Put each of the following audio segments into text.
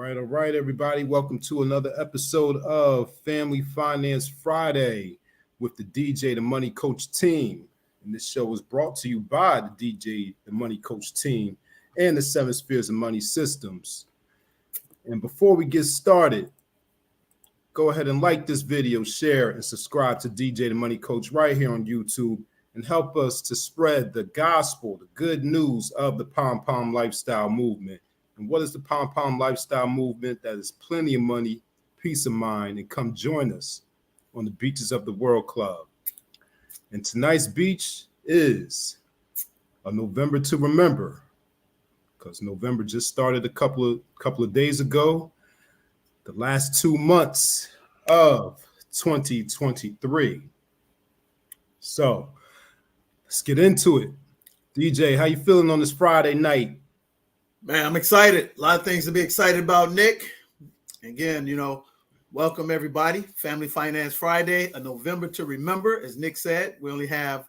All right, everybody. Welcome to another episode of Family Finance Friday with the DJ, the Money Coach team. And this show is brought to you by the DJ, the Money Coach team, and the Seven Spheres of Money Systems. And before we get started, go ahead and like this video, share, and subscribe to DJ, the Money Coach right here on YouTube, and help us to spread the gospel, the good news of the Pom Pom Lifestyle Movement. And what is the Pom Pom Lifestyle Movement? That is plenty of money, peace of mind, and come join us on the beaches of the World Club. And tonight's beach is a November to remember, because November just started a couple of days ago. The last 2 months of 2023. So let's get into it. DJ, how you feeling on this Friday night? Man, I'm excited. A lot of things to be excited about, Nick. Again, welcome everybody. Family Finance Friday, a November to remember. As Nick said, we only have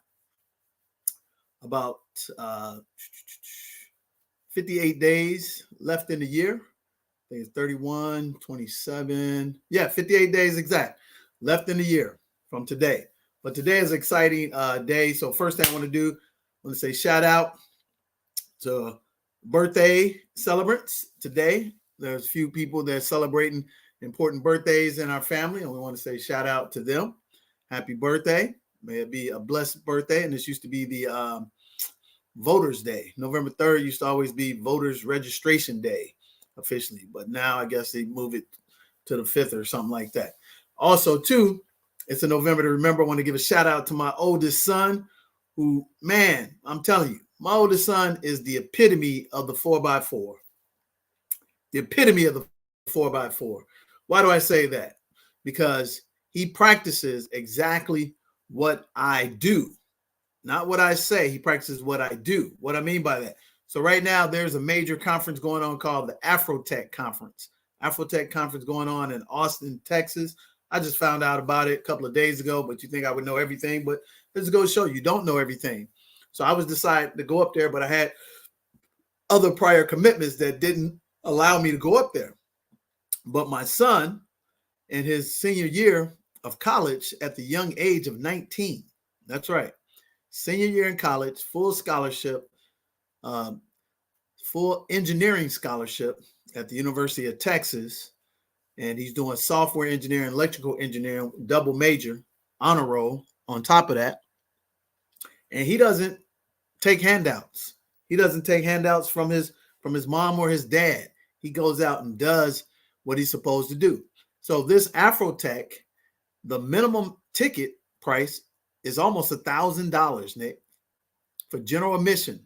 about 58 days left in the year. I think it's 31, 27. Yeah, 58 days exact left in the year from today. But today is an exciting day. So first thing I want to say shout out to birthday celebrants today. There's a few people that are celebrating important birthdays in our family, and we want to say shout out to them. Happy birthday. May it be a blessed birthday. And this used to be the Voters Day. November 3rd used to always be Voters Registration Day officially, but now I guess they move it to the 5th or something like that. Also, too, it's a November to remember. I want to give a shout out to my oldest son, who, man, I'm telling you, my oldest son is the epitome of the 4x4. The epitome of the 4x4. Why do I say that? Because he practices exactly what I do. Not what I say. He practices what I do. What I mean by that. So right now, there's a major conference going on called the Afrotech Conference. Afrotech Conference going on in Austin, Texas. I just found out about it a couple of days ago, but you think I would know everything. But let's go show you don't know everything. So I was decided to go up there, but I had other prior commitments that didn't allow me to go up there. But my son, in his senior year of college at the young age of 19, that's right, senior year in college, full scholarship, full engineering scholarship at the University of Texas. And he's doing software engineering, electrical engineering, double major, honor roll on top of that. And he doesn't take handouts. He doesn't take handouts from his mom or his dad. He goes out and does what he's supposed to do. So this Afrotech, the minimum ticket price is almost $1,000, Nick, for general admission.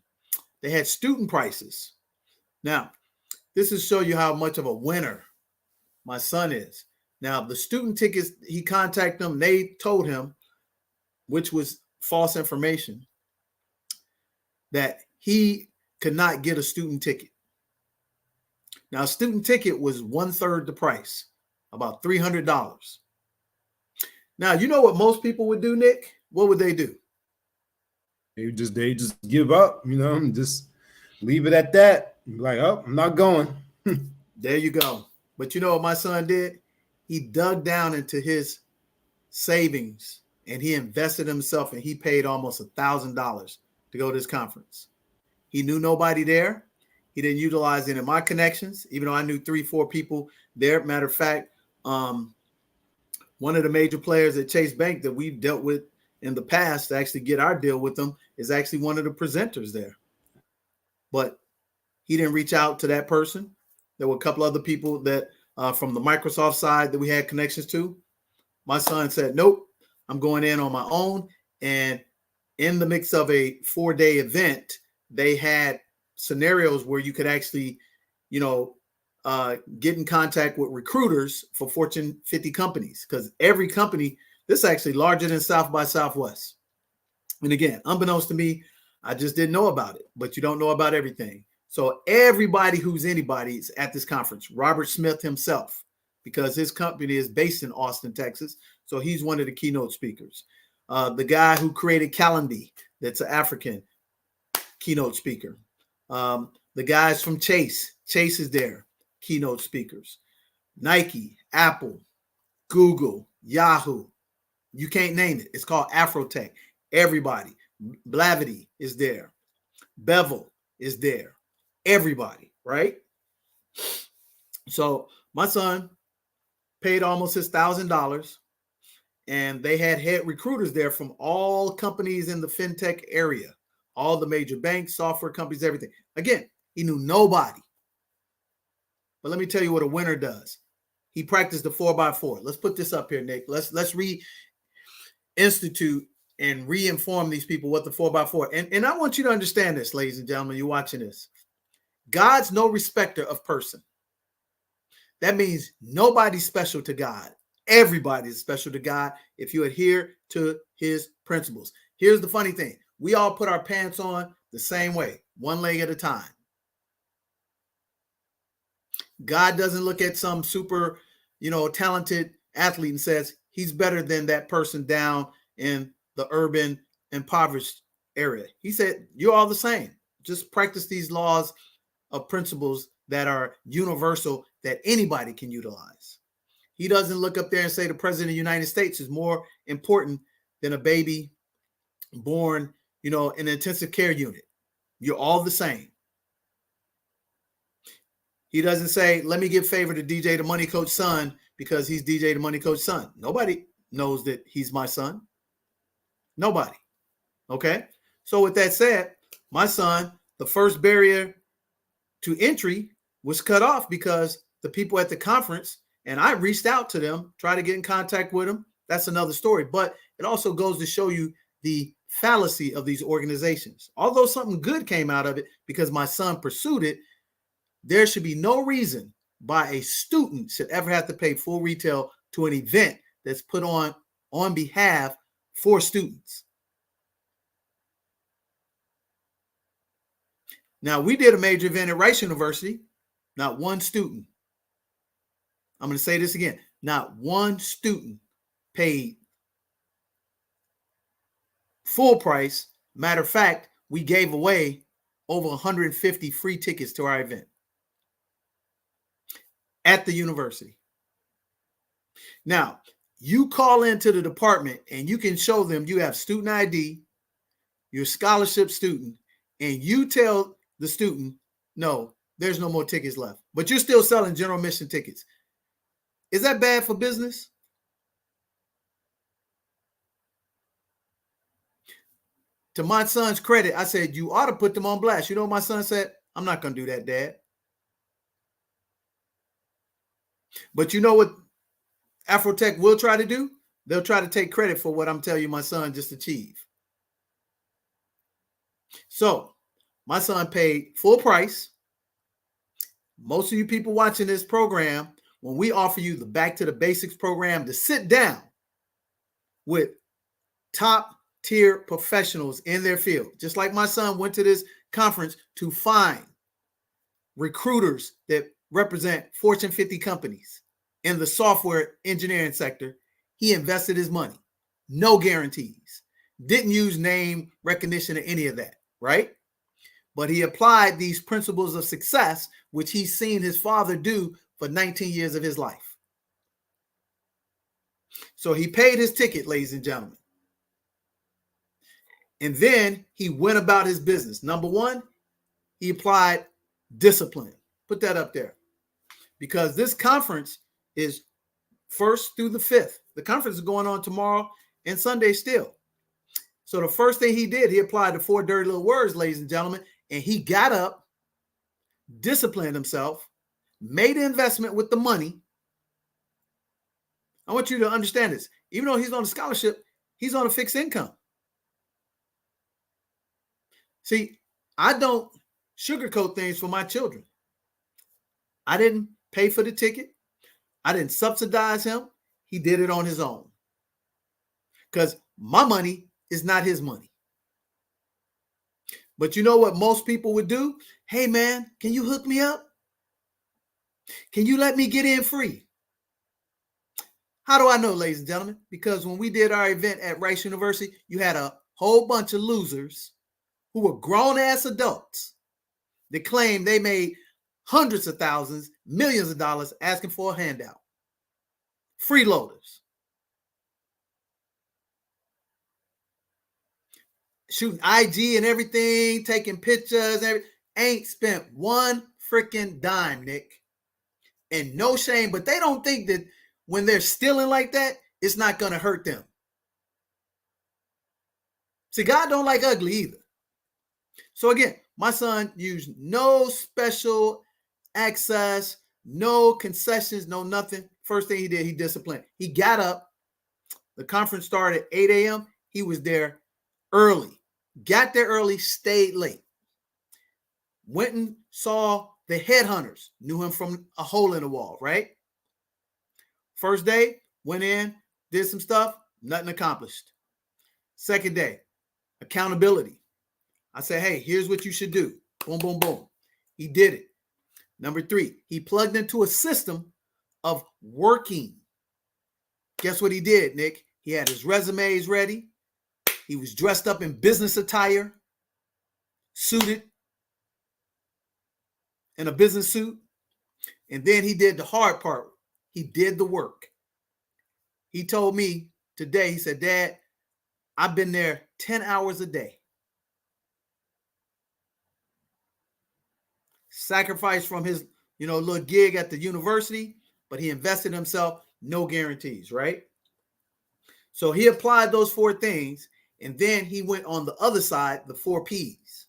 They had student prices. Now, this is show you how much of a winner my son is. Now, the student tickets, he contacted them. They told him, which was false information, that he could not get a student ticket. Now, a student ticket was 1/3 the price, about $300. Now, you know what most people would do, Nick? What would they do? They just give up, and just leave it at that. Like, oh, I'm not going. There you go. But you know what my son did? He dug down into his savings and he invested himself, and he paid almost $1,000 to go to this conference. He knew nobody there. He didn't utilize any of my connections, even though I knew 3-4 people there. Matter of fact, one of the major players at Chase Bank that we've dealt with in the past to actually get our deal with them is actually one of the presenters there. But he didn't reach out to that person. There were a couple other people that from the Microsoft side that we had connections to. My son said, nope, I'm going in on my own. And in the mix of a 4-day event, they had scenarios where you could actually, get in contact with recruiters for Fortune 50 companies, because every company, this is actually larger than South by Southwest. And again, unbeknownst to me, I just didn't know about it, but you don't know about everything. So everybody who's anybody is at this conference. Robert Smith himself, because his company is based in Austin, Texas. So he's one of the keynote speakers. The guy who created Calendly, that's an African keynote speaker. The guys from Chase is there, keynote speakers. Nike, Apple, Google, Yahoo. You can't name it. It's called Afrotech. Everybody. Blavity is there. Bevel is there. Everybody, right? So my son paid almost his $1,000, and they had head recruiters there from all companies in the fintech area, all the major banks, software companies, everything. Again, he knew nobody. But let me tell you what a winner does. He practiced the 4x4. Let's put this up here, Nick. Let's reinstitute and re-inform these people what the 4x4. And I want you to understand this, ladies and gentlemen, you're watching this. God's no respecter of person. That means nobody's special to God. Everybody is special to God if you adhere to his principles. Here's the funny thing. We all put our pants on the same way, one leg at a time. God doesn't look at some super, talented athlete and says he's better than that person down in the urban impoverished area. He said, you're all the same. Just practice these laws of principles that are universal that anybody can utilize. He doesn't look up there and say the president of the United States is more important than a baby born, in an intensive care unit. You're all the same. He doesn't say, let me give favor to DJ the Money Coach son because he's DJ the Money Coach son. Nobody knows that he's my son. Nobody. Okay. So with that said, my son, the first barrier to entry was cut off because the people at the conference, and I reached out to them, tried to get in contact with them. That's another story. But it also goes to show you the fallacy of these organizations. Although something good came out of it because my son pursued it, there should be no reason why a student should ever have to pay full retail to an event that's put on behalf for students. Now, we did a major event at Rice University. Not one student. I'm going to say this again. Not one student paid full price. Matter of fact, we gave away over 150 free tickets to our event at the university. Now, you call into the department and you can show them you have student ID, you're a scholarship student, and you tell the student, no, there's no more tickets left, but you're still selling general admission tickets. Is that bad for business? To my son's credit, I said, you ought to put them on blast. You know what my son said? I'm not going to do that, Dad. But you know what Afrotech will try to do? They'll try to take credit for what I'm telling you my son just achieved. So my son paid full price. Most of you people watching this program, when we offer you the Back to the Basics program to sit down with top tier professionals in their field, just like my son went to this conference to find recruiters that represent Fortune 50 companies in the software engineering sector, he invested his money. No guarantees. Didn't use name recognition or any of that, right? but he applied these principles of success, which he's seen his father do for 19 years of his life. So he paid his ticket, ladies and gentlemen. And then he went about his business. Number one, he applied discipline. Put that up there. Because this conference is 1st through the 5th. The conference is going on tomorrow and Sunday still. So the first thing he did, he applied the 4 dirty little words, ladies and gentlemen, and he got up, disciplined himself, made an investment with the money. I want you to understand this. Even though he's on a scholarship, he's on a fixed income. See, I don't sugarcoat things for my children. I didn't pay for the ticket. I didn't subsidize him. He did it on his own. Because my money is not his money. But you know what most people would do? Hey, man, can you hook me up? Can you let me get in free? How do I know, ladies and gentlemen? Because when we did our event at Rice University, you had a whole bunch of losers who were grown-ass adults that claimed they made hundreds of thousands, millions of dollars asking for a handout. Freeloaders. Shooting IG and everything, taking pictures, ain't spent one freaking dime, Nick. And no shame, but they don't think that when they're stealing like that, it's not going to hurt them. See, God don't like ugly either. So again, my son used no special access, no concessions, no nothing. First thing he did, he disciplined. He got up. The conference started at 8 a.m. He was there early. Got there early, stayed late. Went and saw the headhunters. Knew him from a hole in the wall, right? First day, went in, did some stuff, nothing accomplished. Second day, accountability. I said, hey, here's what you should do. Boom, boom, boom. He did it. Number 3, he plugged into a system of working. Guess what he did, Nick? He had his resumes ready. He was dressed up in business attire, suited in a business suit. And then he did the hard part. He did the work. He told me today, he said, Dad, I've been there 10 hours a day. Sacrificed from his, little gig at the university, but he invested himself, no guarantees, right? So he applied those 4 things, and then he went on the other side, the 4 P's.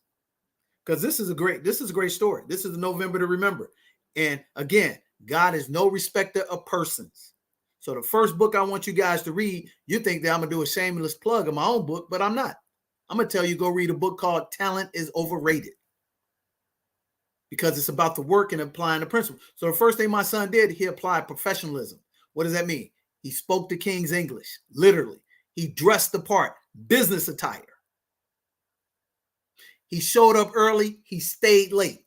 Because this is a great story. This is a November to remember. And again, God is no respecter of persons. So the first book I want you guys to read, you think that I'm going to do a shameless plug of my own book, but I'm not. I'm going to tell you, go read a book called Talent is Overrated. Because it's about the work and applying the principle. So the first thing my son did, he applied professionalism. What does that mean? He spoke the King's English, literally. He dressed the part, business attire. He showed up early. He stayed late.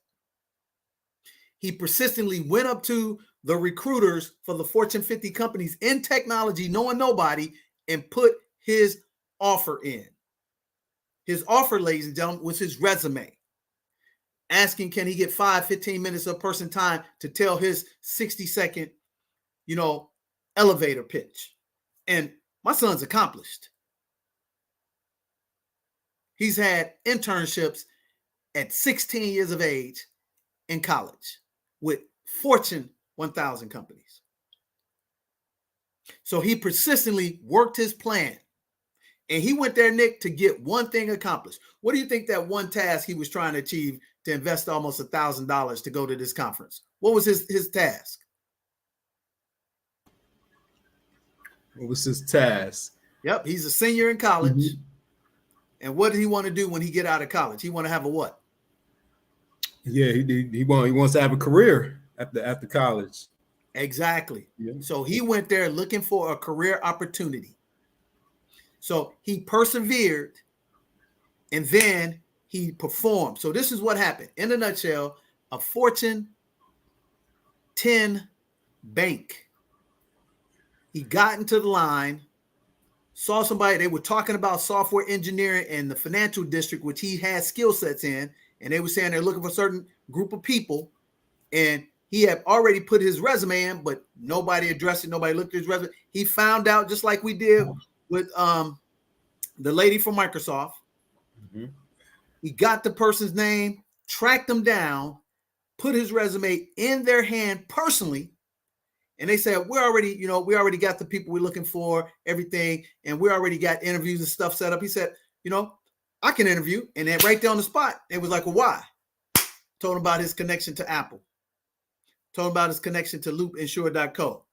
He persistently went up to the recruiters for the Fortune 50 companies in technology, knowing nobody, and put his offer in. His offer, ladies and gentlemen, was his resume. Asking, can he get 15 minutes of person time to tell his 60-second, elevator pitch. And my son's accomplished. He's had internships at 16 years of age in college with Fortune 1000 companies. So he persistently worked his plan. And he went there, Nick, to get one thing accomplished. What do you think that one task he was trying to achieve to invest almost $1,000 to go to this conference? What was his task? What was his task? Yep, he's a senior in college. Mm-hmm. And what did he want to do when he get out of college? He want to have a what? Yeah, he wants to have a career after college. Exactly. Yeah. So he went there looking for a career opportunity. So he persevered, and then he performed. So this is what happened. In a nutshell, a Fortune 10 bank. He got into the line, saw somebody, they were talking about software engineering in the financial district, which he had skill sets in. and they were saying they're looking for a certain group of people, and he had already put his resume in, but nobody addressed it. Nobody looked at his resume. He found out, just like we did with the lady from Microsoft. Mm-hmm. He got the person's name, tracked them down, put his resume in their hand personally, and they said, we already got the people we're looking for, everything, and we already got interviews and stuff set up. He said, I can interview. And then right there on the spot, it was like, well, why? Told him about his connection to Apple. Told him about his connection to loopinsure.co.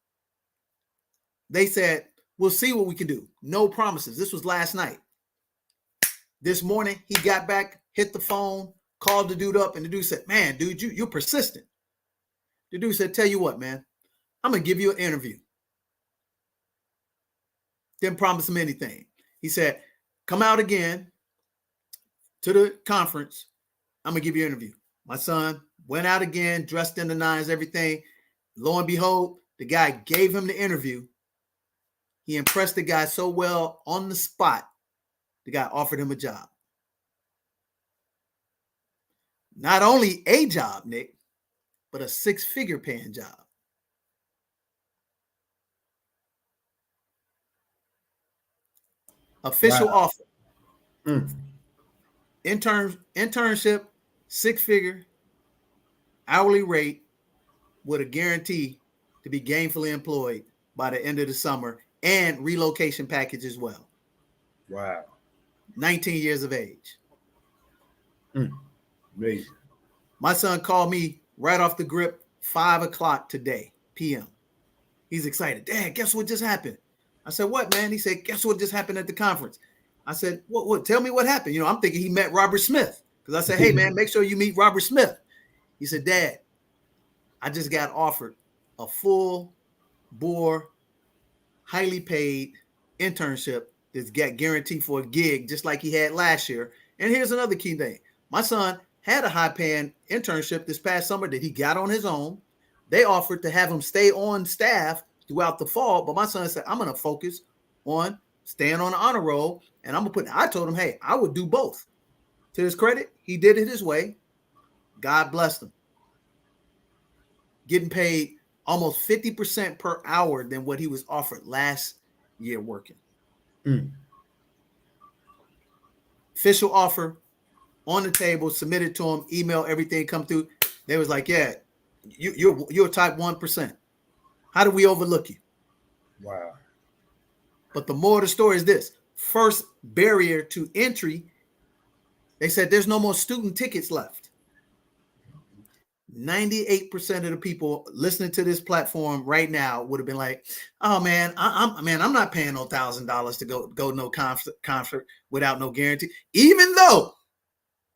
They said, we'll see what we can do. No promises. This was last night. This morning, he got back, hit the phone, called the dude up, and the dude said, man, dude, you're persistent. The dude said, tell you what, man, I'm going to give you an interview. Didn't promise him anything. He said, come out again to the conference. I'm going to give you an interview. My son went out again, dressed in the nines, everything. Lo and behold, the guy gave him the interview. He impressed the guy so well on the spot, the guy offered him a job. Not only a job, Nick, but a 6-figure paying job. Official offer. Internship, 6-figure, hourly rate with a guarantee to be gainfully employed by the end of the summer, and relocation package as well. Wow. 19 years of age. Amazing. My son called me right off the grip, 5:00 today, p.m. He's excited. Dad, guess what just happened? I said, what, man? He said, guess what just happened at the conference? I said, what? Tell me what happened. I'm thinking he met Robert Smith. Because I said, hey, man, make sure you meet Robert Smith. He said, Dad, I just got offered a full bore, highly paid internship that's got guaranteed for a gig, just like he had last year. And here's another key thing. My son had a high-paying internship this past summer that he got on his own. They offered to have him stay on staff throughout the fall, but my son said, I'm going to focus on staying on the honor roll, and I told him, hey, I would do both. To his credit, he did it his way. God blessed him. Getting paid almost 50% per hour than what he was offered last year working. Official offer on the table, submitted to him, email, everything come through. They was like, yeah, you're type 1%. How do we overlook you? Wow. But the more of the story is this. First barrier to entry, they said there's no more student tickets left. 98% of the people listening to this platform right now would have been like, oh man, I'm not paying no $1,000 to go to no concert without no guarantee. Even though,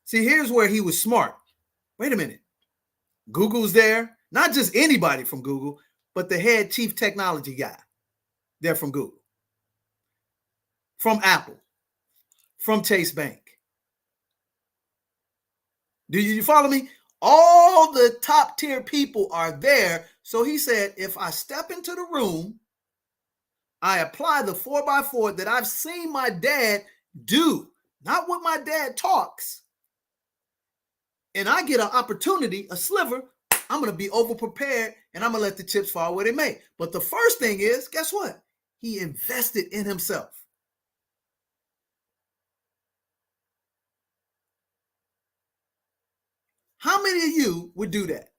see, here's where he was smart. Wait a minute. Google's there. Not just anybody from Google, but the head chief technology guy. They're from Google. From Apple. From Chase Bank. Do you follow me? All the top tier people are there. So he said, if I step into the room, I apply the 4x4 that I've seen my dad do, not what my dad talks, and I get an opportunity, a sliver, I'm going to be over prepared and I'm going to let the chips fall where they may. But the first thing is, guess what? He invested in himself. How many of you would do that?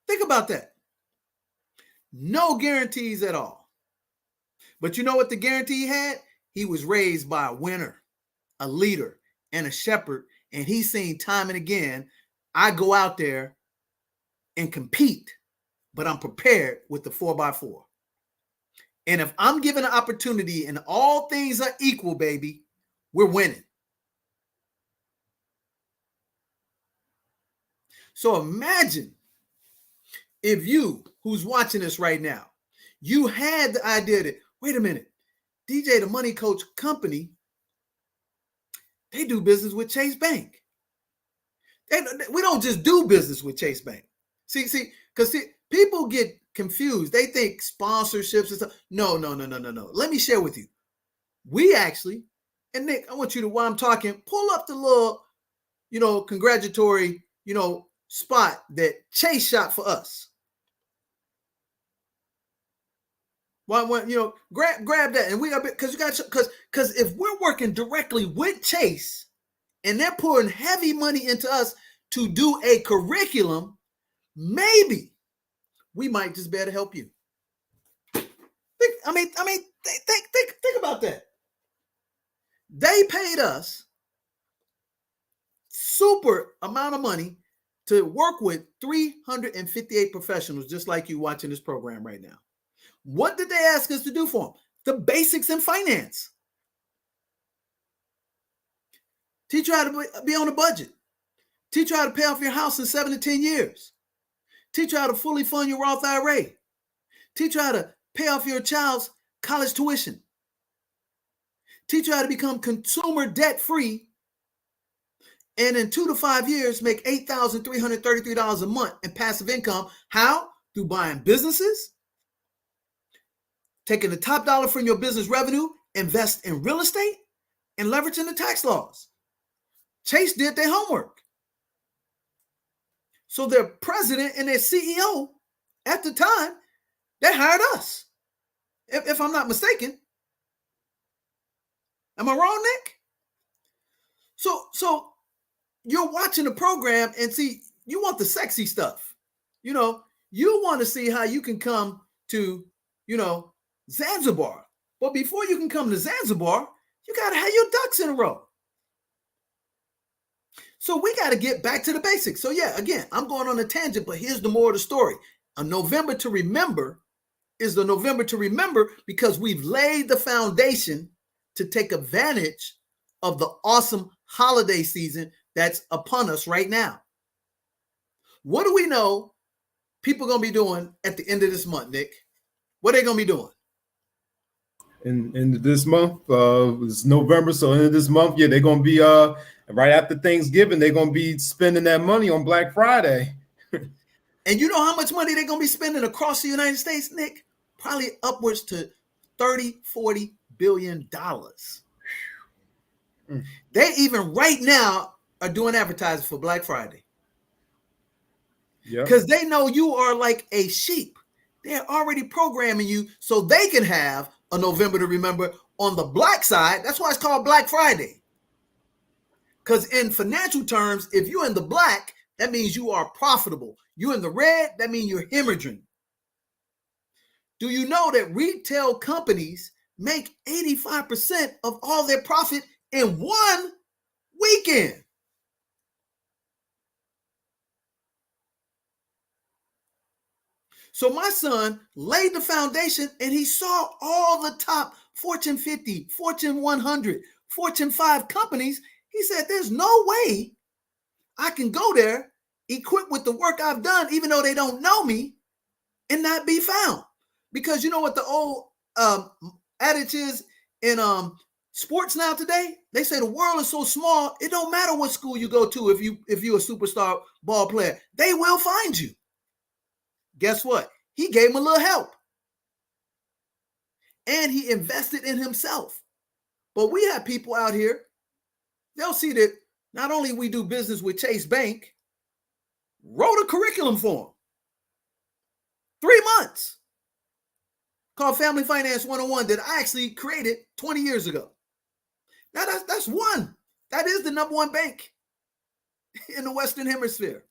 Think about that. No guarantees at all. But you know what the guarantee he had? He was raised by a winner, a leader, and a shepherd. And he's seen time and again, I go out there and compete, but I'm prepared with the 4x4. And if I'm given an opportunity and all things are equal, baby, we're winning. So imagine if you, who's watching this right now, you had the idea that, wait a minute, DJ, the Money Coach company, they do business with Chase Bank. We don't just do business with Chase Bank. See, because people get confused. They think sponsorships and stuff. No. Let me share with you. We actually And Nick, I want you to, while I'm talking, pull up the little, congratulatory, spot that Chase shot for us. Grab that, and we got because if we're working directly with Chase, and they're pouring heavy money into us to do a curriculum, maybe we might just be able to help you. Think about that. They paid us super amount of money to work with 358 professionals just like you watching this program right now. What did they ask us to do for them? The basics in finance. Teach you how to be on a budget. Teach you how to pay off your house in 7 to 10 years. Teach you how to fully fund your Roth IRA. Teach you how to pay off your child's college tuition. Teach you how to become consumer debt free. And in 2 to 5 years, make $8,333 a month in passive income. How? Through buying businesses, taking the top dollar from your business revenue, invest in real estate, and leveraging the tax laws. Chase did their homework. So their president and their CEO at the time, they hired us. If I'm not mistaken. Am I wrong, Nick? So you're watching the program and see, you want the sexy stuff. You want to see how you can come to, Zanzibar. But before you can come to Zanzibar, you got to have your ducks in a row. So we got to get back to the basics. So yeah, again, I'm going on a tangent, but here's the moral of the story. A November to remember is the November to remember because we've laid the foundation to take advantage of the awesome holiday season that's upon us right now. What do we know people are going to be doing at the end of this month, Nick? What are they going to be doing? In this month, it's November, so in this month, yeah, they're going to be right after Thanksgiving, they're going to be spending that money on Black Friday. And you know how much money they're going to be spending across the United States, Nick? Probably upwards to $30-40 billion. They even right now are doing advertising for Black Friday. Yeah. Because they know you are like a sheep. They're already programming you so they can have a November to remember on the black side. That's why it's called Black Friday. Because in financial terms, if you're in the black, that means you are profitable. You're in the red, that means you're hemorrhaging. Do you know that retail companies make 85% of all their profit in one weekend? So my son laid the foundation and he saw all the top Fortune 50, Fortune 100, Fortune 5 companies. He said, there's no way I can go there, equipped with the work I've done, even though they don't know me, and not be found. Because you know what the old adage is in sports now today? They say the world is so small, it don't matter what school you go to if you're a superstar ball player. They will find you. Guess what? He gave him a little help. And he invested in himself. But we have people out here, they'll see that not only we do business with Chase Bank, wrote a curriculum for him. 3 months. Called Family Finance 101 that I actually created 20 years ago. Now that's one. That is the number one bank in the Western Hemisphere.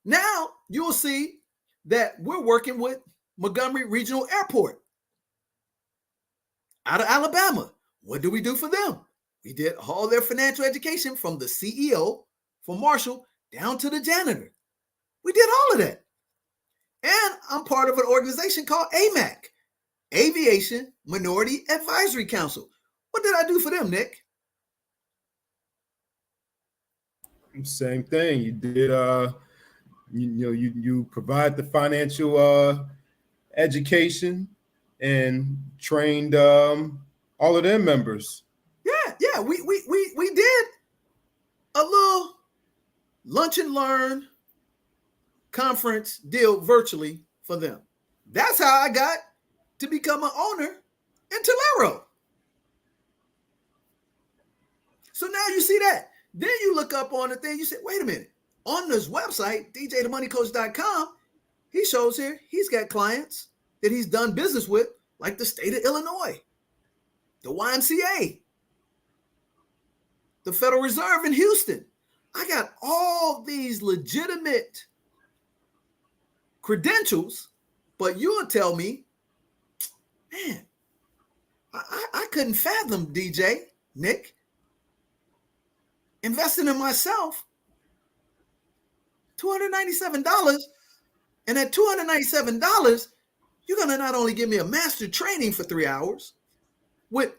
Now you'll see that we're working with Montgomery Regional Airport out of Alabama. What do we do for them? We did all their financial education from the CEO for Marshall down to the janitor. We did all of that. And I'm part of an organization called AMAC, Aviation Minority Advisory Council. What did I do for them, Nick? Same thing. You did you provide the financial education and trained all of their members. Yeah. We did a little lunch and learn conference deal virtually for them. That's how I got to become an owner in Tulare. So now you see that. Then you look up on the thing, you say, wait a minute. On this website, djthemoneycoach.com, he shows here he's got clients that he's done business with, like the state of Illinois, the YMCA, the Federal Reserve in Houston. I got all these legitimate credentials, but you'll tell me, man, I couldn't fathom, DJ, Nick, investing in myself, $297. And at $297, you're going to not only give me a master training for 3 hours with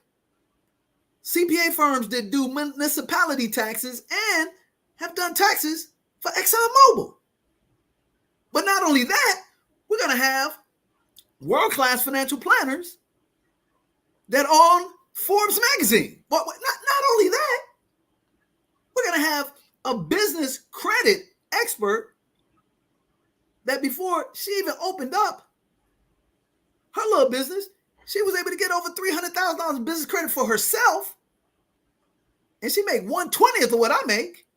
CPA firms that do municipality taxes and have done taxes for ExxonMobil. But not only that, we're going to have world-class financial planners that own Forbes magazine. But not only that, we're going to have a business credit expert that before she even opened up her little business, she was able to get over $300,000 in business credit for herself. And she made 1/20th of what I make.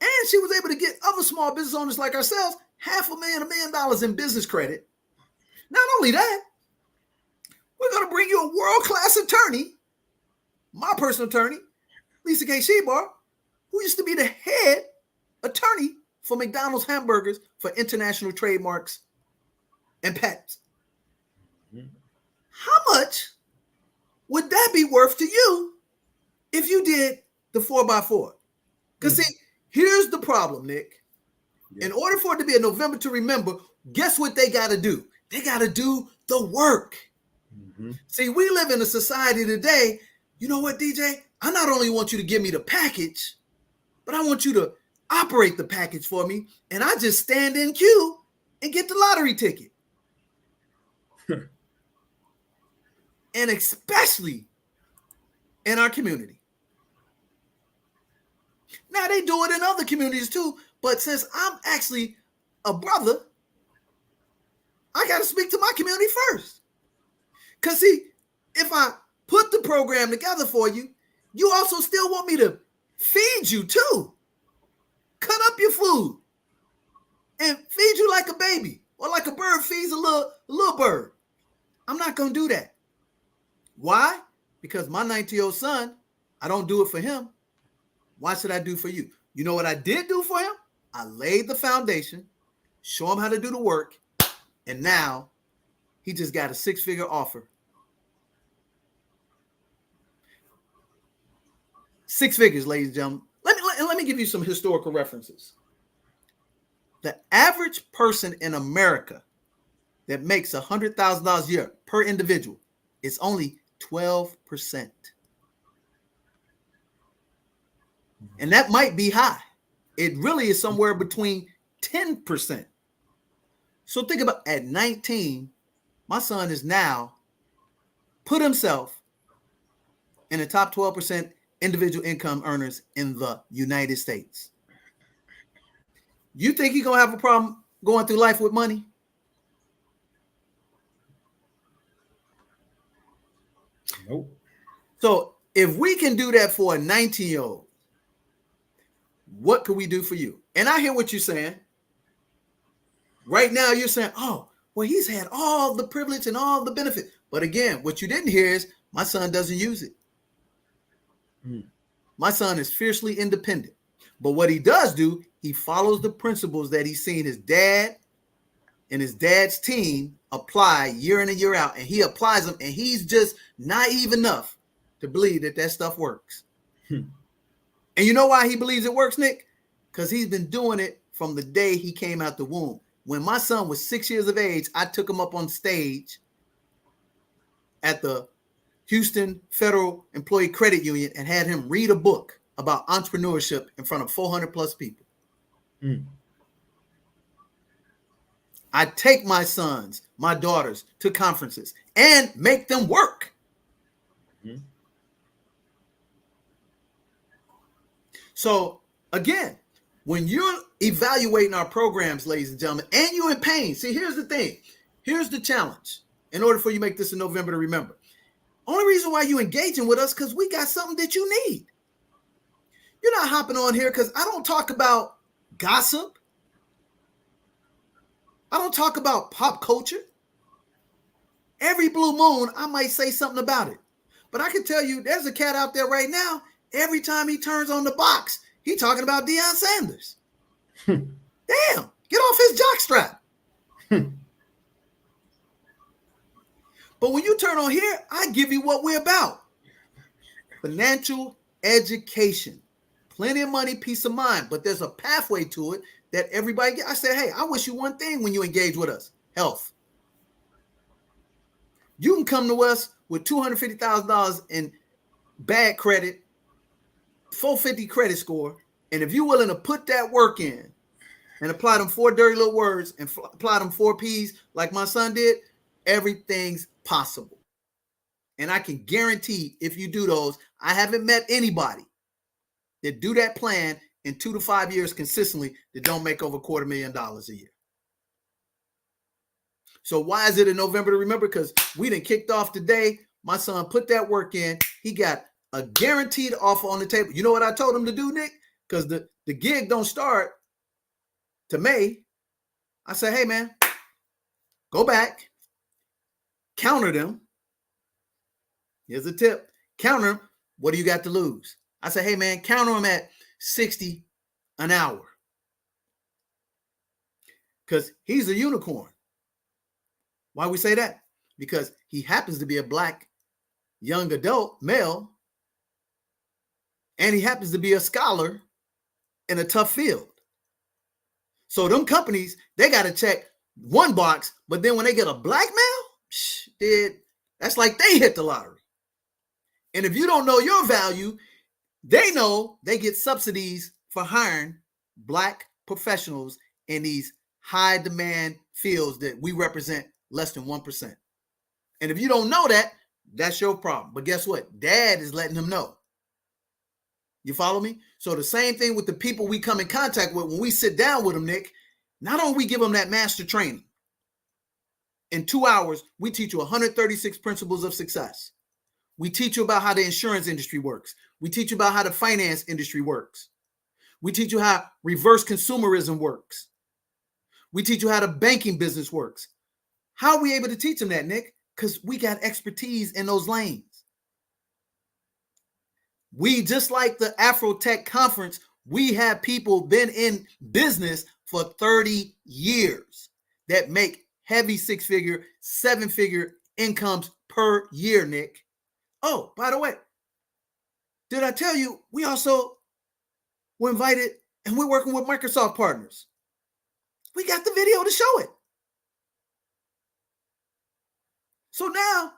And she was able to get other small business owners like ourselves $500,000, $1 million in business credit. Not only that, we're going to bring you a world-class attorney, my personal attorney, Lisa K. Shebar, who used to be the head attorney for McDonald's hamburgers for international trademarks and patents. How much would that be worth to you if you did the 4x4? Because see, here's the problem, Nick. Yeah. In order for it to be a November to remember, guess what they got to do? They got to do the work. Mm-hmm. See, we live in a society today. You know what, DJ? I not only want you to give me the package, but I want you to operate the package for me. And I just stand in queue and get the lottery ticket. And especially in our community. Now, they do it in other communities too, but since I'm actually a brother, I got to speak to my community first. Because see, if I put the program together for you, you also still want me to feed you too. Cut up your food and feed you like a baby or like a bird feeds a little bird. I'm not going to do that. Why? Because my 90-year-old son, I don't do it for him. Why should I do for you? You know what I did do for him? I laid the foundation, show him how to do the work, and now he just got a 6-figure offer. 6 figures, ladies and gentlemen. Let me give you some historical references. The average person in America that makes $100,000 a year per individual is only 12%. And that might be high. It really is somewhere between 10%. So think about at 19, my son is now put himself in the top 12% individual income earners in the United States. You think he's going to have a problem going through life with money? Nope. So if we can do that for a 19-year-old, what could we do for you? And I hear what you're saying. Right now you're saying, oh, well, he's had all the privilege and all the benefit. But again, what you didn't hear is my son doesn't use it. My son is fiercely independent. But what he does do, he follows the principles that he's seen his dad and his dad's team apply year in and year out. And he applies them, and he's just naive enough to believe that that stuff works. And you know why he believes it works, Nick? Because he's been doing it from the day he came out the womb. When my son was 6 years of age, I took him up on stage at the Houston Federal Employee Credit Union and had him read a book about entrepreneurship in front of 400 plus people. I take my sons, my daughters to conferences and make them work. So again, when you're evaluating our programs, ladies and gentlemen, and you're in pain, see, here's the thing. Here's the challenge. In order for you to make this in November to remember. Only reason why you're engaging with us because we got something that you need. You're not hopping on here because I don't talk about gossip. I don't talk about pop culture. Every blue moon, I might say something about it. But I can tell you, there's a cat out there right now. Every time he turns on the box, he talking about Deion Sanders. Damn, get off his jockstrap. But when you turn on here, I give you what we're about. Financial education. Plenty of money, peace of mind. But there's a pathway to it that everybody gets. I said, hey, I wish you one thing when you engage with us. Health. You can come to us with $250,000 in bad credit, 450 credit score, and if you're willing to put that work in and apply them 4 dirty little words and apply them 4 P's like my son did, everything's possible. And I can guarantee if you do those, I haven't met anybody that do that plan in 2 to 5 years consistently that don't make over $250,000 a year. So why is it in November to remember? Because we done kicked off today. My son put that work in. He got a guaranteed offer on the table. You know what I told him to do, Nick? Because the gig don't start to May. I said, hey, man, go back, counter them. Here's a tip. Counter them. What do you got to lose? I said, hey, man, counter them at $60 an hour. Because he's a unicorn. Why we say that? Because he happens to be a black young adult male, and he happens to be a scholar in a tough field. So them companies, they got to check one box, but then when they get a black male, that's like they hit the lottery. And if you don't know your value, they know they get subsidies for hiring black professionals in these high demand fields that we represent less than 1%. And if you don't know that, that's your problem. But guess what? Dad is letting him know. You follow me? So the same thing with the people we come in contact with when we sit down with them, Nick. Not only we give them that master training. In 2 hours, we teach you 136 principles of success. We teach you about how the insurance industry works. We teach you about how the finance industry works. We teach you how reverse consumerism works. We teach you how the banking business works. How are we able to teach them that, Nick? Because we got expertise in those lanes. We, just like the Afrotech conference, we have people been in business for 30 years that make heavy 6-figure, 7-figure incomes per year, Nick. Oh, by the way, did I tell you we also were invited and we're working with Microsoft partners? We got the video to show it. So now,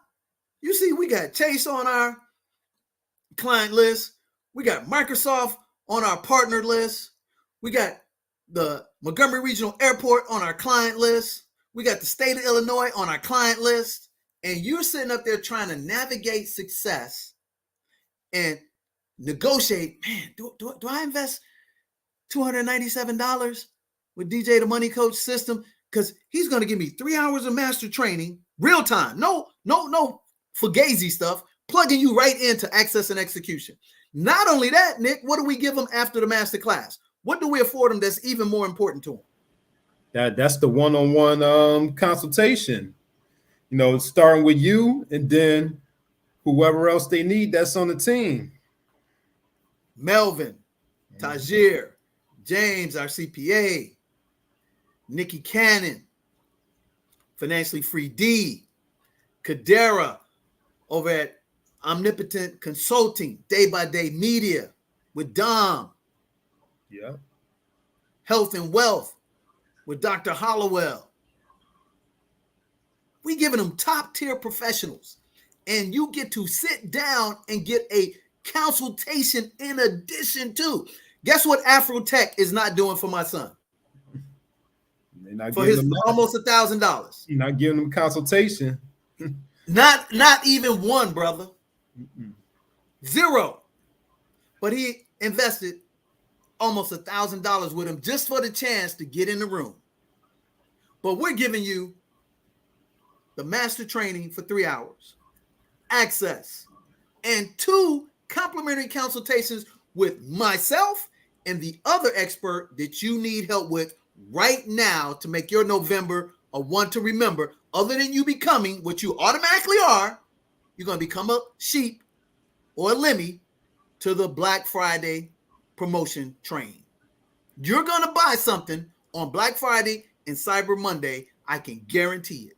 you see, we got Chase on our client list. We got Microsoft on our partner list. We got the Montgomery Regional Airport on our client list. We got the state of Illinois on our client list. And you're sitting up there trying to navigate success and negotiate. Man, do I invest $297 with DJ the Money Coach system? Because he's going to give me 3 hours of master training, real time. No fugazi stuff, plugging you right into access and execution. Not only that, Nick, what do we give them after the master class? What do we afford them that's even more important to them? That's the one-on-one consultation. You know, starting with you and then whoever else they need that's on the team. Melvin, Tajir, James, our CPA, Nikki Cannon, Financially Free D, Kadera over at Omnipotent Consulting, Day by Day Media with Dom. Yeah. Health and Wealth with Dr. Hollowell. We giving them top tier professionals, and you get to sit down and get a consultation in addition to. Guess what Afrotech is not doing for my son? For his almost $1,000. You're not giving them consultation. Not even one, brother. Zero. But he invested almost $1,000 with him just for the chance to get in the room. But we're giving you the master training for 3 hours, access, and 2 complimentary consultations with myself and the other expert that you need help with right now to make your November a one to remember. Other than you becoming what you automatically are, you're going to become a sheep or a lemmy to the Black Friday promotion train. You're going to buy something on Black Friday and Cyber Monday. I can guarantee it.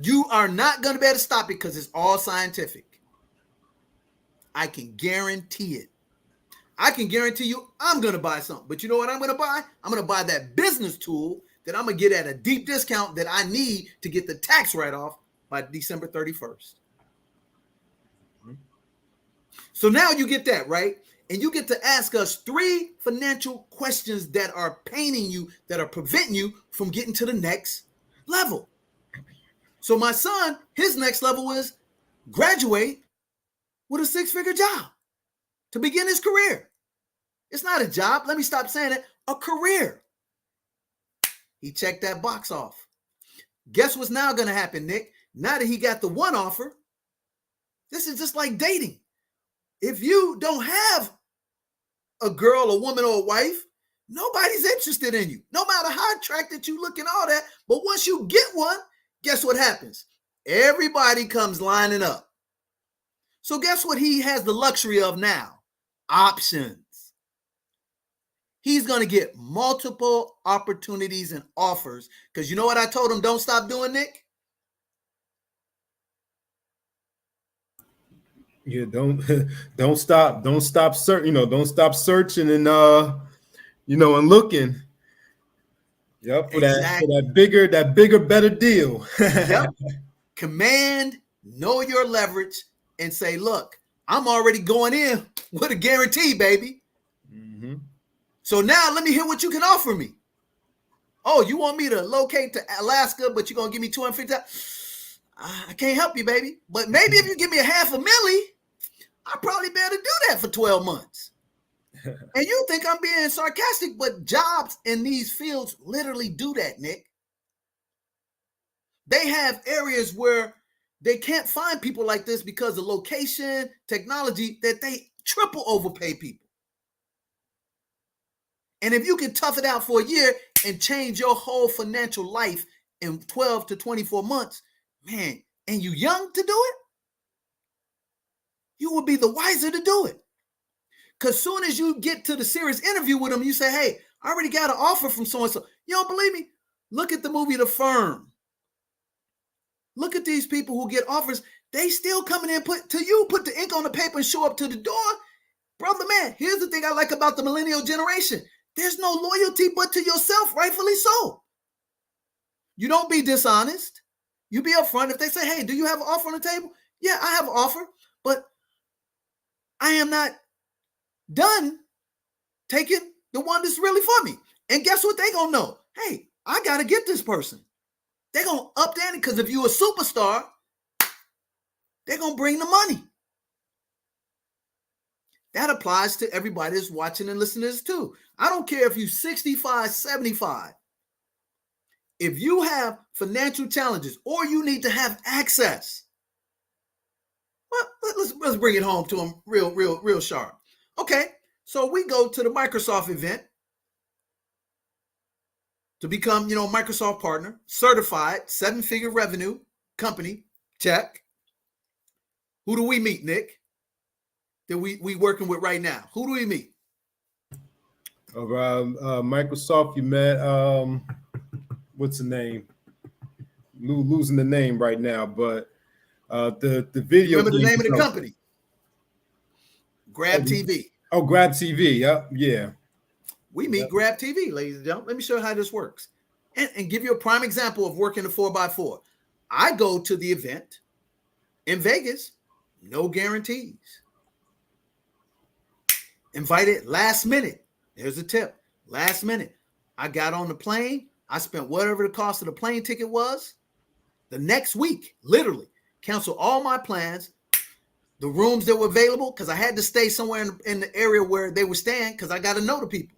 You are not going to be able to stop it because it's all scientific. I can guarantee it. I can guarantee you I'm going to buy something. But you know what I'm going to buy? I'm going to buy that business tool that I'm going to get at a deep discount that I need to get the tax write-off by December 31st. So now you get that, right? And you get to ask us 3 financial questions that are paining you, that are preventing you from getting to the next level. So my son, his next level is graduate with a 6-figure job to begin his career. It's not a job. Let me stop saying it. A career. He checked that box off. Guess what's now going to happen, Nick? Now that he got the one offer, this is just like dating. If you don't have a girl, a woman, or a wife, nobody's interested in you. No matter how attractive you look and all that. But once you get one, guess what happens? Everybody comes lining up. So guess what he has the luxury of now? Options. He's going to get multiple opportunities and offers. Because you know what I told him don't stop doing, Nick? Yeah, don't stop searching, don't stop searching and and looking. Yep, for that bigger, better deal. Yep. Command, know your leverage, and say, look, I'm already going in with a guarantee, baby. Mm-hmm. So now let me hear what you can offer me. Oh, you want me to locate to Alaska, but you're going to give me $250,000? I can't help you, baby. But maybe if you give me $500,000, I'll probably be able to do that for 12 months. And you think I'm being sarcastic, but jobs in these fields literally do that, Nick. They have areas where they can't find people like this because of location, technology, that they triple overpay people. And if you can tough it out for a year and change your whole financial life in 12 to 24 months, man, and you young to do it, you will be the wiser to do it. Because soon as you get to the serious interview with them, you say, hey, I already got an offer from so-and-so. You don't believe me? Look at the movie The Firm. Look at these people who get offers. They still coming in, put the ink on the paper and show up to the door. Brother, man, here's the thing I like about the millennial generation. There's no loyalty but to yourself, rightfully so. You don't be dishonest. You be upfront. If they say, hey, do you have an offer on the table? Yeah, I have an offer, but I am not done taking the one that's really for me. And guess what they gonna know? Hey, I gotta get this person. They're gonna up the ante because if you're a superstar, they're gonna bring the money. That applies to everybody that's watching and listening to this too. I don't care if you're 65, 75. If you have financial challenges or you need to have access, well, let's bring it home to them real sharp. Okay, so we go to the Microsoft event to become, Microsoft partner, certified, 7-figure revenue company, check. Who do we meet, Nick? That we working with right now? Who do we meet? Microsoft, you met, what's the name? Losing the name right now, but the video. Remember the name of the company? Grab TV. Oh, Grab TV. Yep. Yeah. We meet Grab TV, ladies and gentlemen. Let me show you how this works. And give you a prime example of working the 4x4. I go to the event in Vegas, no guarantees. Invited last minute. Here's a tip. Last minute. I got on the plane. I spent whatever the cost of the plane ticket was. The next week, literally, cancel all my plans. The rooms that were available, because I had to stay somewhere in the area where they were staying, because I got to know the people.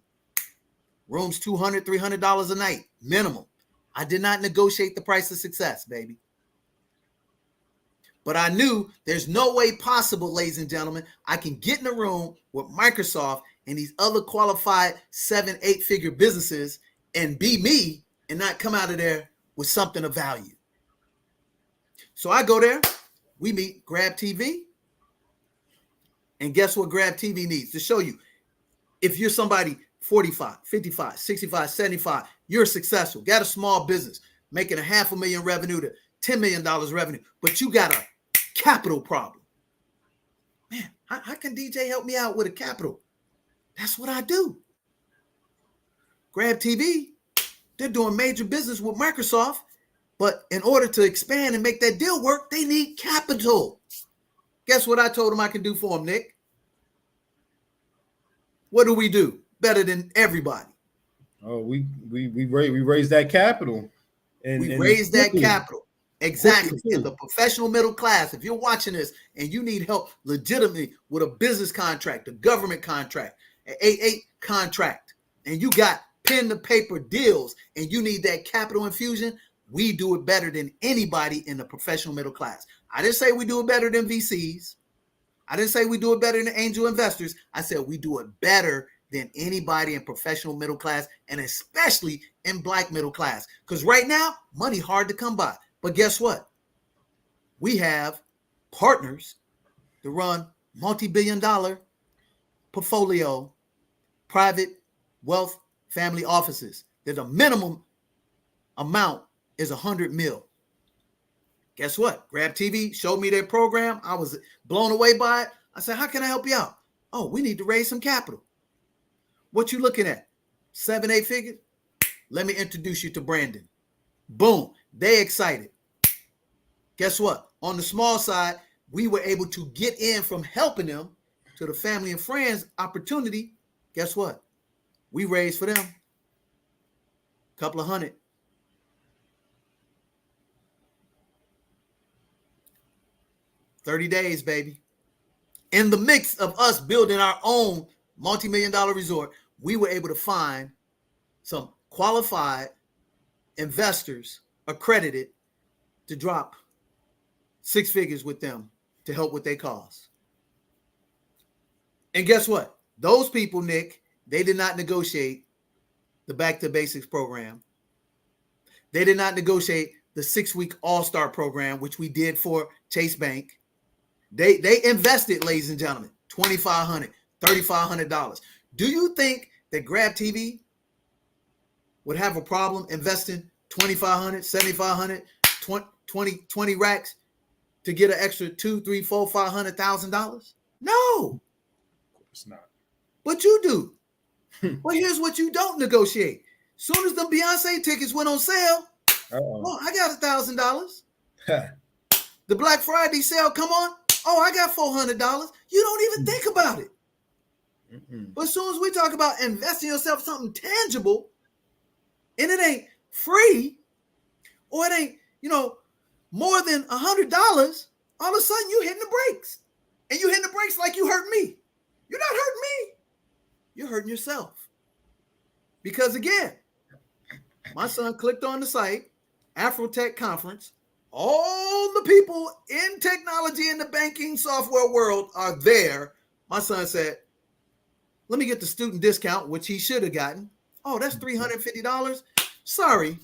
Rooms $200, $300 a night, minimum. I did not negotiate the price of success, baby. But I knew there's no way possible, ladies and gentlemen, I can get in a room with Microsoft and these other qualified 7, 8-figure businesses and be me and not come out of there with something of value. So I go there, we meet Grab TV, and guess what Grab TV needs? To show you, if you're somebody 45, 55, 65, 75, you're successful, got a small business, making $500,000 revenue to $10 million revenue, but you got a capital problem. Man, how can DJ help me out with a capital? That's what I do. Grab TV, they're doing major business with Microsoft, but in order to expand and make that deal work, they need capital. Guess what I told them I can do for them, Nick? What do we do better than everybody? Oh, we raise that capital. We raise that capital. Exactly. In the professional middle class, if you're watching this and you need help legitimately with a business contract, a government contract, an 8 contract, and you got pen to paper deals and you need that capital infusion, we do it better than anybody in the professional middle class. I didn't say we do it better than VCs. I didn't say we do it better than angel investors. I said we do it better than anybody in professional middle class, and especially in black middle class. Because right now, money hard to come by. But guess what? We have partners to run multi-billion-dollar portfolio private wealth family offices. There's a minimum amount is 100 mil. Guess what? Grab TV showed me their program. I was blown away by it. I said, how can I help you out? Oh, we need to raise some capital. What you looking at? 7, 8 figures? Let me introduce you to Brandon. Boom. They excited. Guess what? On the small side, we were able to get in from helping them to the family and friends opportunity. Guess what? We raised for them a couple of hundred. $30 days, baby. In the mix of us building our own multi-million-dollar resort, we were able to find some qualified investors accredited to drop 6 figures with them to help with their cause. And guess what? Those people, Nick, they did not negotiate the Back to Basics program. They did not negotiate the 6-week All-Star program, which we did for Chase Bank. They invested, ladies and gentlemen, $2,500, $3,500. Do you think that Grab TV would have a problem investing $2,500, $7,500, 20 racks to get an extra $200,000, $300,000, $400,000, $500,000? No. Of course not. But you do. Well, here's what you don't negotiate. Soon as the Beyonce tickets went on sale, oh, I got $1,000. The Black Friday sale come on. Oh, I got $400. You don't even think about it. But as soon as we talk about investing yourself something tangible, and it ain't free, or it ain't, more than $100, all of a sudden you hitting the brakes. And you hitting the brakes like you hurt me. You're not hurting me. You're hurting yourself. Because again, my son clicked on the site, Afrotech Conference. All the people in technology in the banking software world are there. My son said, let me get the student discount, which he should have gotten. Oh, that's $350. Sorry,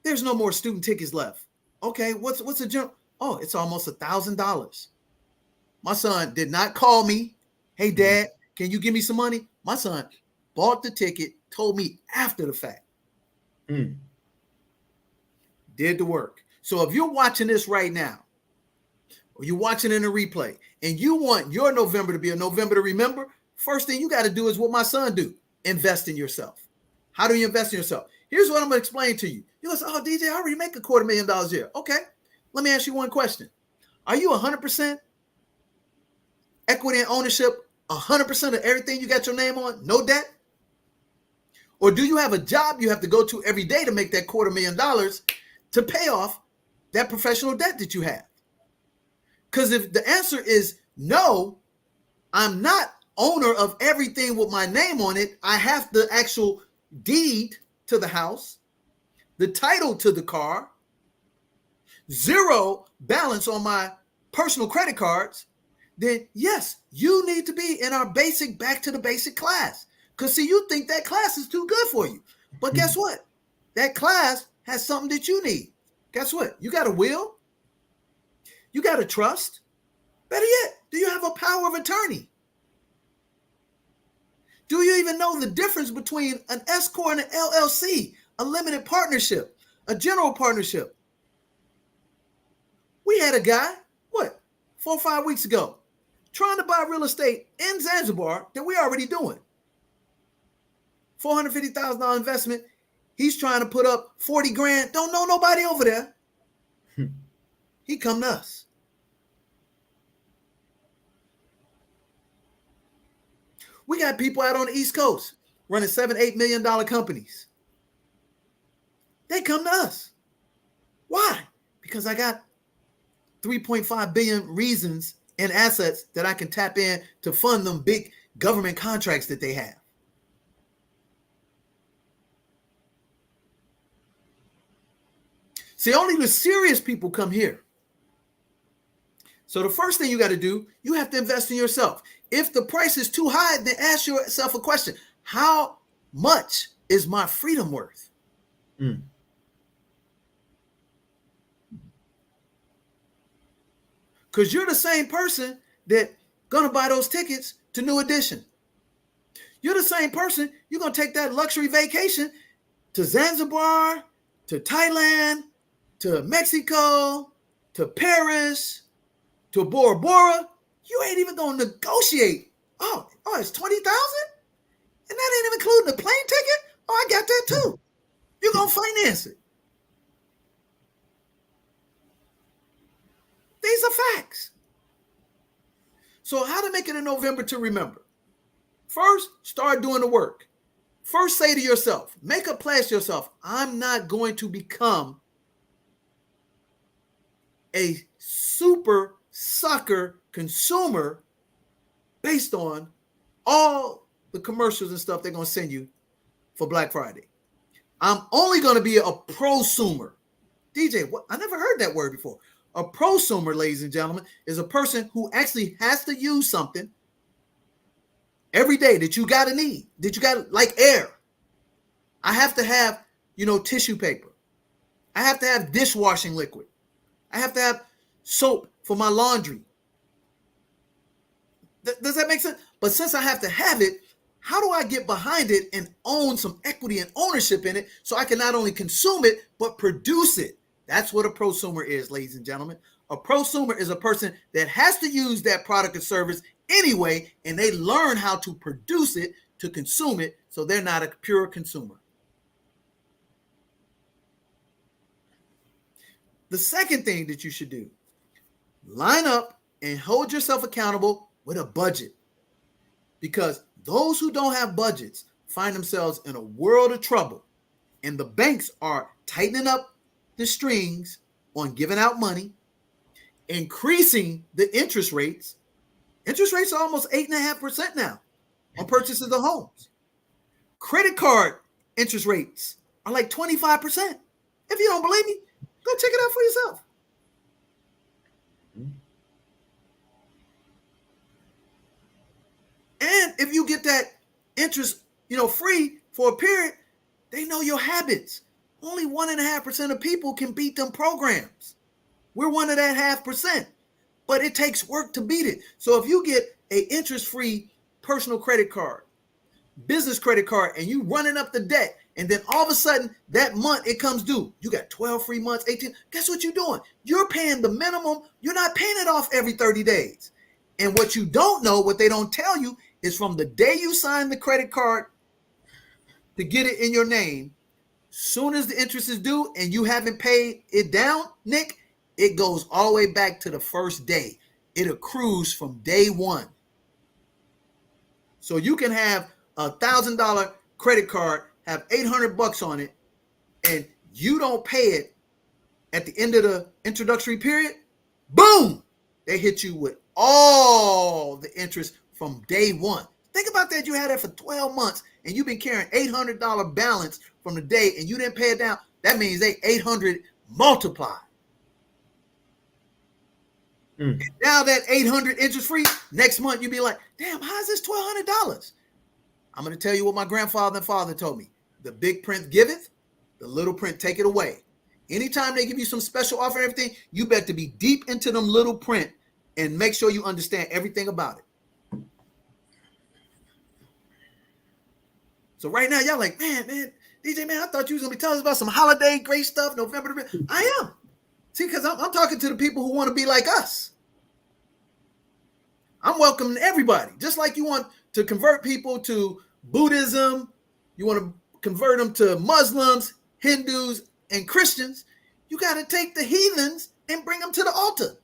there's no more student tickets left. Okay, what's the jump? Oh, it's almost $1,000. My son did not call me. Hey, Dad, can you give me some money? My son bought the ticket, told me after the fact. Did the work. So if you're watching this right now, or you're watching in a replay, and you want your November to be a November to remember, first thing you got to do is what my son do. Invest in yourself. How do you invest in yourself? Here's what I'm going to explain to you. You go say, oh, DJ, I already make $250,000 a year. Okay, let me ask you one question. Are you 100% equity and ownership, 100% of everything you got your name on, no debt? Or do you have a job you have to go to every day to make that $250,000 to pay off that professional debt that you have? Because if the answer is no, I'm not owner of everything with my name on it. I have the actual deed to the house, the title to the car, zero balance on my personal credit cards, then yes, you need to be in our basic back to the basic class. Because see, you think that class is too good for you. But guess what? That class has something that you need. Guess what? You got a will. You got a trust. Better yet, do you have a power of attorney? Do you even know the difference between an S Corp and an LLC, a limited partnership, a general partnership? We had a guy, 4 or 5 weeks ago, trying to buy real estate in Zanzibar that we're already doing. $450,000 investment. He's trying to put up 40 grand. Don't know nobody over there. He come to us. We got people out on the East Coast running $7-8 million companies. They come to us. Why? Because I got 3.5 billion reasons and assets that I can tap in to fund them big government contracts that they have. See, only the serious people come here. So the first thing you got to do, you have to invest in yourself. If the price is too high, then ask yourself a question. How much is my freedom worth? Because you're the same person that gonna buy those tickets to New Edition. You're the same person, you're gonna take that luxury vacation to Zanzibar, to Thailand, to Mexico, to Paris, to Bora Bora. You ain't even gonna negotiate. Oh, it's 20,000? And that ain't even including the plane ticket? Oh, I got that too. You're gonna finance it. These are facts. So how to make it in November to remember? First, start doing the work. First, say to yourself, make a pledge to yourself, I'm not going to become a super sucker consumer based on all the commercials and stuff they're going to send you for Black Friday. I'm only going to be a prosumer. DJ, what? I never heard that word before. A prosumer, ladies and gentlemen, is a person who actually has to use something every day that you got to need, that you got like air. I have to have, tissue paper. I have to have dishwashing liquid. I have to have soap for my laundry. Does that make sense? But since I have to have it, how do I get behind it and own some equity and ownership in it so I can not only consume it, but produce it? That's what a prosumer is, ladies and gentlemen. A prosumer is a person that has to use that product or service anyway, and they learn how to produce it to consume it, so they're not a pure consumer. The second thing that you should do, line up and hold yourself accountable with a budget. Because those who don't have budgets find themselves in a world of trouble, and the banks are tightening up the strings on giving out money, increasing the interest rates. Interest rates are almost 8.5% now on purchases of homes. Credit card interest rates are like 25%. If you don't believe me, go check it out for yourself. And if you get that interest, free for a period, they know your habits. Only 1.5% of people can beat them programs. We're one of that 0.5%, but it takes work to beat it. So if you get an interest-free personal credit card, business credit card, and you running up the debt, and then all of a sudden that month it comes due, you got 12 free months, 18. Guess what you're doing? You're paying the minimum. You're not paying it off every 30 days. And what you don't know, what they don't tell you, is from the day you sign the credit card to get it in your name, soon as the interest is due and you haven't paid it down, Nick, it goes all the way back to the first day. It accrues from day one. So you can have $1,000 credit card, have $800 on it, and you don't pay it at the end of the introductory period, boom, they hit you with all the interest from day one. Think about that. You had that for 12 months and you've been carrying $800 balance from the day and you didn't pay it down. That means they 800 multiplied. Now that 800 interest free, next month you'll be like, damn, how's this $1,200? I'm going to tell you what my grandfather and father told me. The big print giveth, the little print take it away. Anytime they give you some special offer and everything, you better be deep into them little print and make sure you understand everything about it. So right now, y'all like, man, DJ, man, I thought you was going to be telling us about some holiday great stuff, November. I am. See, because I'm talking to the people who want to be like us. I'm welcoming everybody. Just like you want to convert people to Buddhism, you want to convert them to Muslims, Hindus, and Christians, you got to take the heathens and bring them to the altar.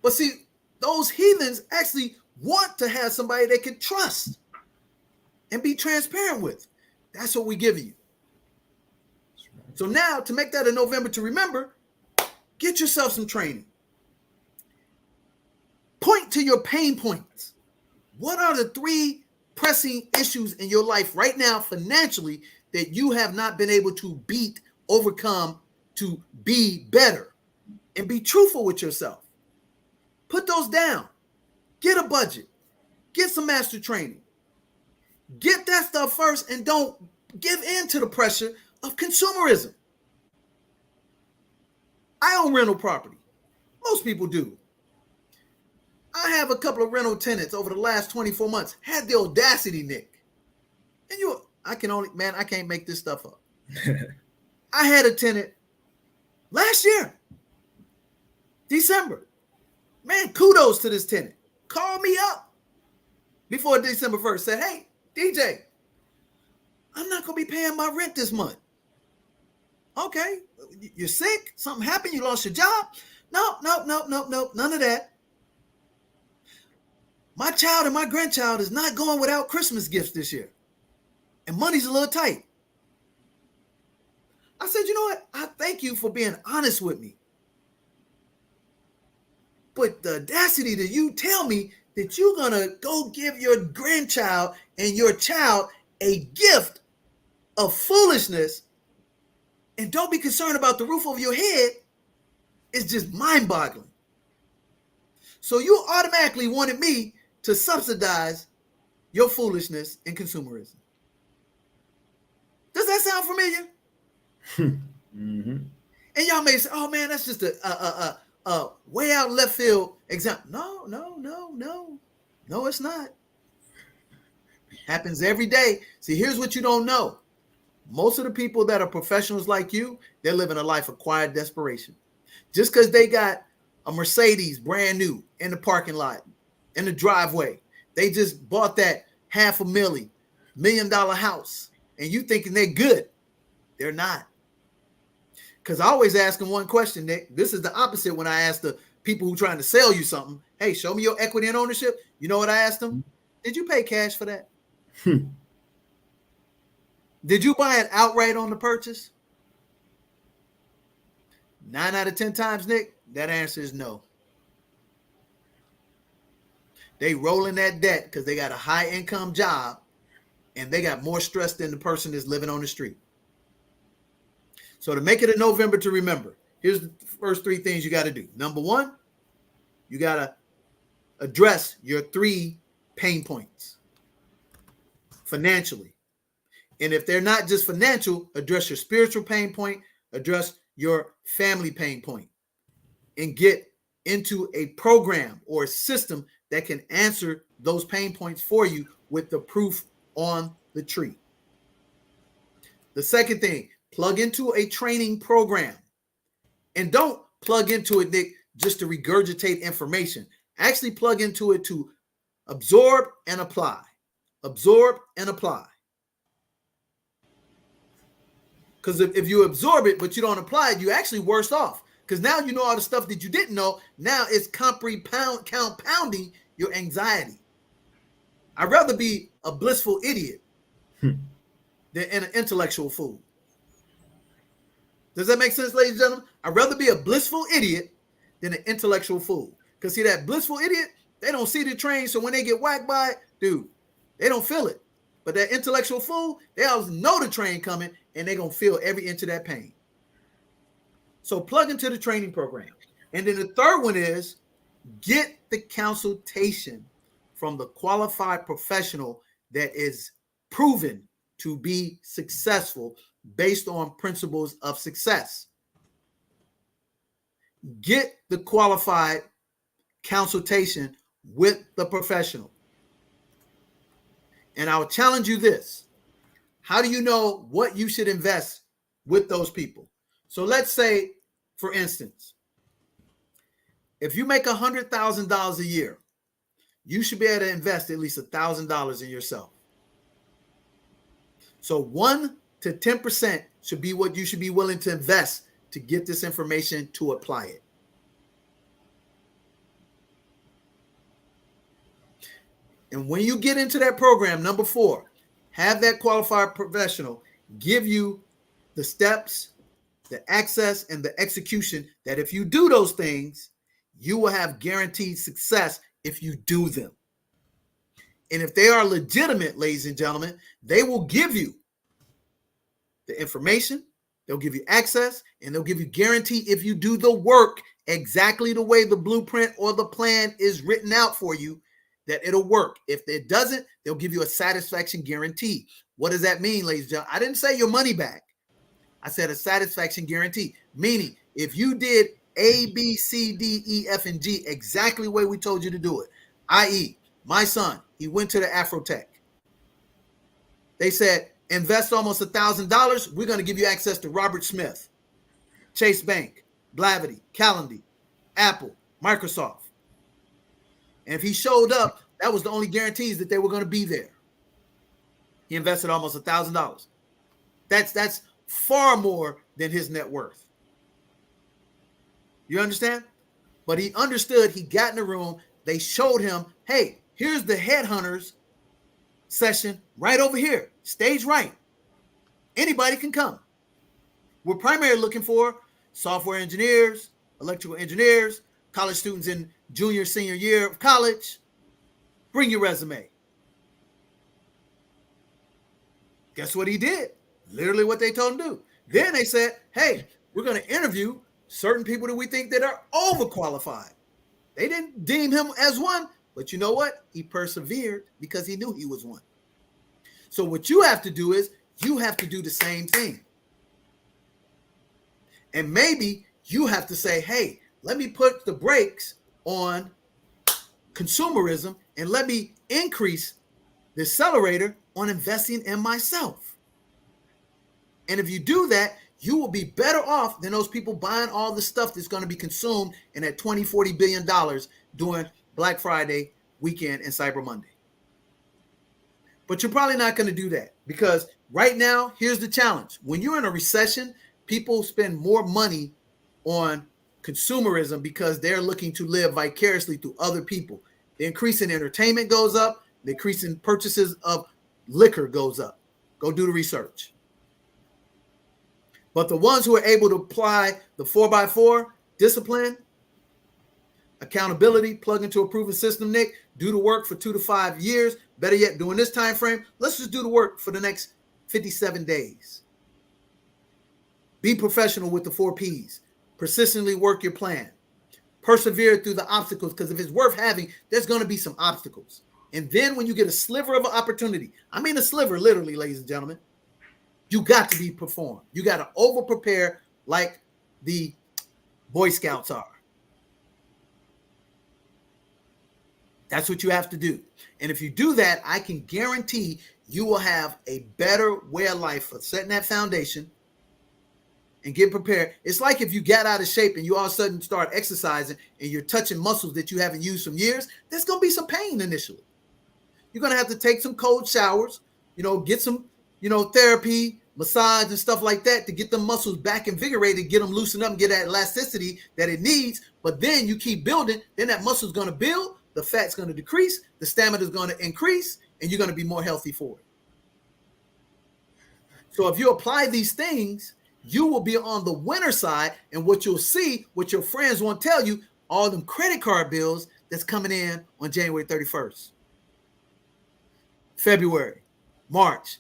But see, those heathens actually want to have somebody they can trust and be transparent with. That's what we give you. So now, to make that a November to remember, get yourself some training. Point to your pain points. What are the 3 pressing issues in your life right now financially that you have not been able to beat, overcome, to be better? And be truthful with yourself. Put those down. Get a budget. Get some master training. Get that stuff first and don't give in to the pressure of consumerism. I own rental property. Most people do. I have a couple of rental tenants over the last 24 months. Had the audacity, Nick. And I can't make this stuff up. I had a tenant last year, December. Man, kudos to this tenant. Called me up before December 1st. Said, hey, DJ, I'm not going to be paying my rent this month. Okay. You're sick? Something happened? You lost your job? No, none of that. My child and my grandchild is not going without Christmas gifts this year. And money's a little tight. I said, you know what? I thank you for being honest with me. But the audacity that you tell me that you're going to go give your grandchild and your child a gift of foolishness and don't be concerned about the roof over your head is just mind-boggling. So you automatically wanted me to subsidize your foolishness and consumerism. Does that sound familiar? Mm-hmm. And y'all may say, oh man, that's just a way out left field example. No, it's not. Happens every day. See, here's what you don't know. Most of the people that are professionals like you, they're living a life of quiet desperation. Just because they got a Mercedes brand new in the parking lot, in the driveway, they just bought that $500,000 house, and you thinking they're good. They're not. Because I always ask them one question, Nick. This is the opposite when I ask the people who trying to sell you something. Hey, show me your equity and ownership. You know what I asked them? Did you pay cash for that? Did you buy it outright on the purchase? 9 out of 10 times, Nick, that answer is no. They rolling that debt because they got a high income job and they got more stress than the person that's living on the street. So to make it a November to remember, here's the first 3 things you got to do. Number 1, you got to address your 3 pain points financially. And if they're not just financial, address your spiritual pain point, address your family pain point, and get into a program or a system that can answer those pain points for you with the proof on the tree. The second thing, plug into a training program. And don't plug into it, Nick, just to regurgitate information. Actually plug into it to absorb and apply. Absorb and apply. Because if you absorb it, but you don't apply it, you're actually worse off. Because now you know all the stuff that you didn't know. Now it's compounding your anxiety. I'd rather be a blissful idiot than an intellectual fool. Does that make sense, ladies and gentlemen? I'd rather be a blissful idiot than an intellectual fool. Because see, that blissful idiot, they don't see the train. So when they get whacked by it, dude, they don't feel it. But that intellectual fool, they always know the train coming and they're going to feel every inch of that pain. So plug into the training program. And then the third one is get the consultation from the qualified professional that is proven to be successful based on principles of success. Get the qualified consultation with the professional. And I'll challenge you this. How do you know what you should invest with those people? So let's say, for instance, if you make $100,000 a year, you should be able to invest at least $1,000 in yourself. So 1 to 10% should be what you should be willing to invest to get this information to apply it. And when you get into that program, number 4, have that qualified professional give you the steps, the access, and the execution that if you do those things, you will have guaranteed success if you do them. And if they are legitimate, ladies and gentlemen, they will give you the information, they'll give you access, and they'll give you guarantee if you do the work exactly the way the blueprint or the plan is written out for you, that it'll work. If it doesn't, they'll give you a satisfaction guarantee. What does that mean, ladies and gentlemen? I didn't say your money back. I said a satisfaction guarantee, meaning if you did A, B, C, D, E, F, and G exactly the way we told you to do it, i.e., my son, he went to the Afrotech. They said, invest almost $1,000. We're going to give you access to Robert Smith, Chase Bank, Blavity, Calendly, Apple, Microsoft. And if he showed up, that was the only guarantees that they were going to be there. He invested almost $1,000. That's far more than his net worth. You understand? But he understood. He got in the room. They showed him, hey, here's the headhunters session right over here. Stage right. Anybody can come. We're primarily looking for software engineers, electrical engineers, college students in junior, senior year of college. Bring your resume. Guess what he did? Literally what they told him to do. Then they said, hey, we're going to interview certain people that we think that are overqualified. They didn't deem him as one, but you know what? He persevered because he knew he was one. So what you have to do is you have to do the same thing. And maybe you have to say, hey, let me put the brakes on consumerism and let me increase the accelerator on investing in myself. And if you do that, you will be better off than those people buying all the stuff that's going to be consumed in that $20-40 billion during Black Friday weekend and Cyber Monday. But you're probably not going to do that because right now, here's the challenge. When you're in a recession, people spend more money on consumerism because they're looking to live vicariously through other people. The increase in entertainment goes up. The increase in purchases of liquor goes up. Go do the research. But the ones who are able to apply the 4x4 discipline, accountability, plug into a proven system, Nick, do the work for 2 to 5 years. Better yet, during this time frame, let's just do the work for the next 57 days. Be professional with the 4 Ps. Persistently work your plan. Persevere through the obstacles, because if it's worth having, there's going to be some obstacles. And then when you get a sliver of an opportunity, I mean a sliver, literally, ladies and gentlemen, you got to be performed. You got to over prepare like the Boy Scouts are. That's what you have to do. And if you do that, I can guarantee you will have a better way of life for setting that foundation and get prepared. It's like if you got out of shape and you all of a sudden start exercising and you're touching muscles that you haven't used some years, there's going to be some pain initially. You're going to have to take some cold showers, get some, therapy, massage and stuff like that to get the muscles back invigorated, get them loosened up and get that elasticity that it needs. But then you keep building, then that muscle's going to build, the fat's going to decrease, the stamina is going to increase, and you're going to be more healthy for it. So if you apply these things, you will be on the winner side. And what you'll see, what your friends won't tell you, all them credit card bills that's coming in on January 31st, February, March.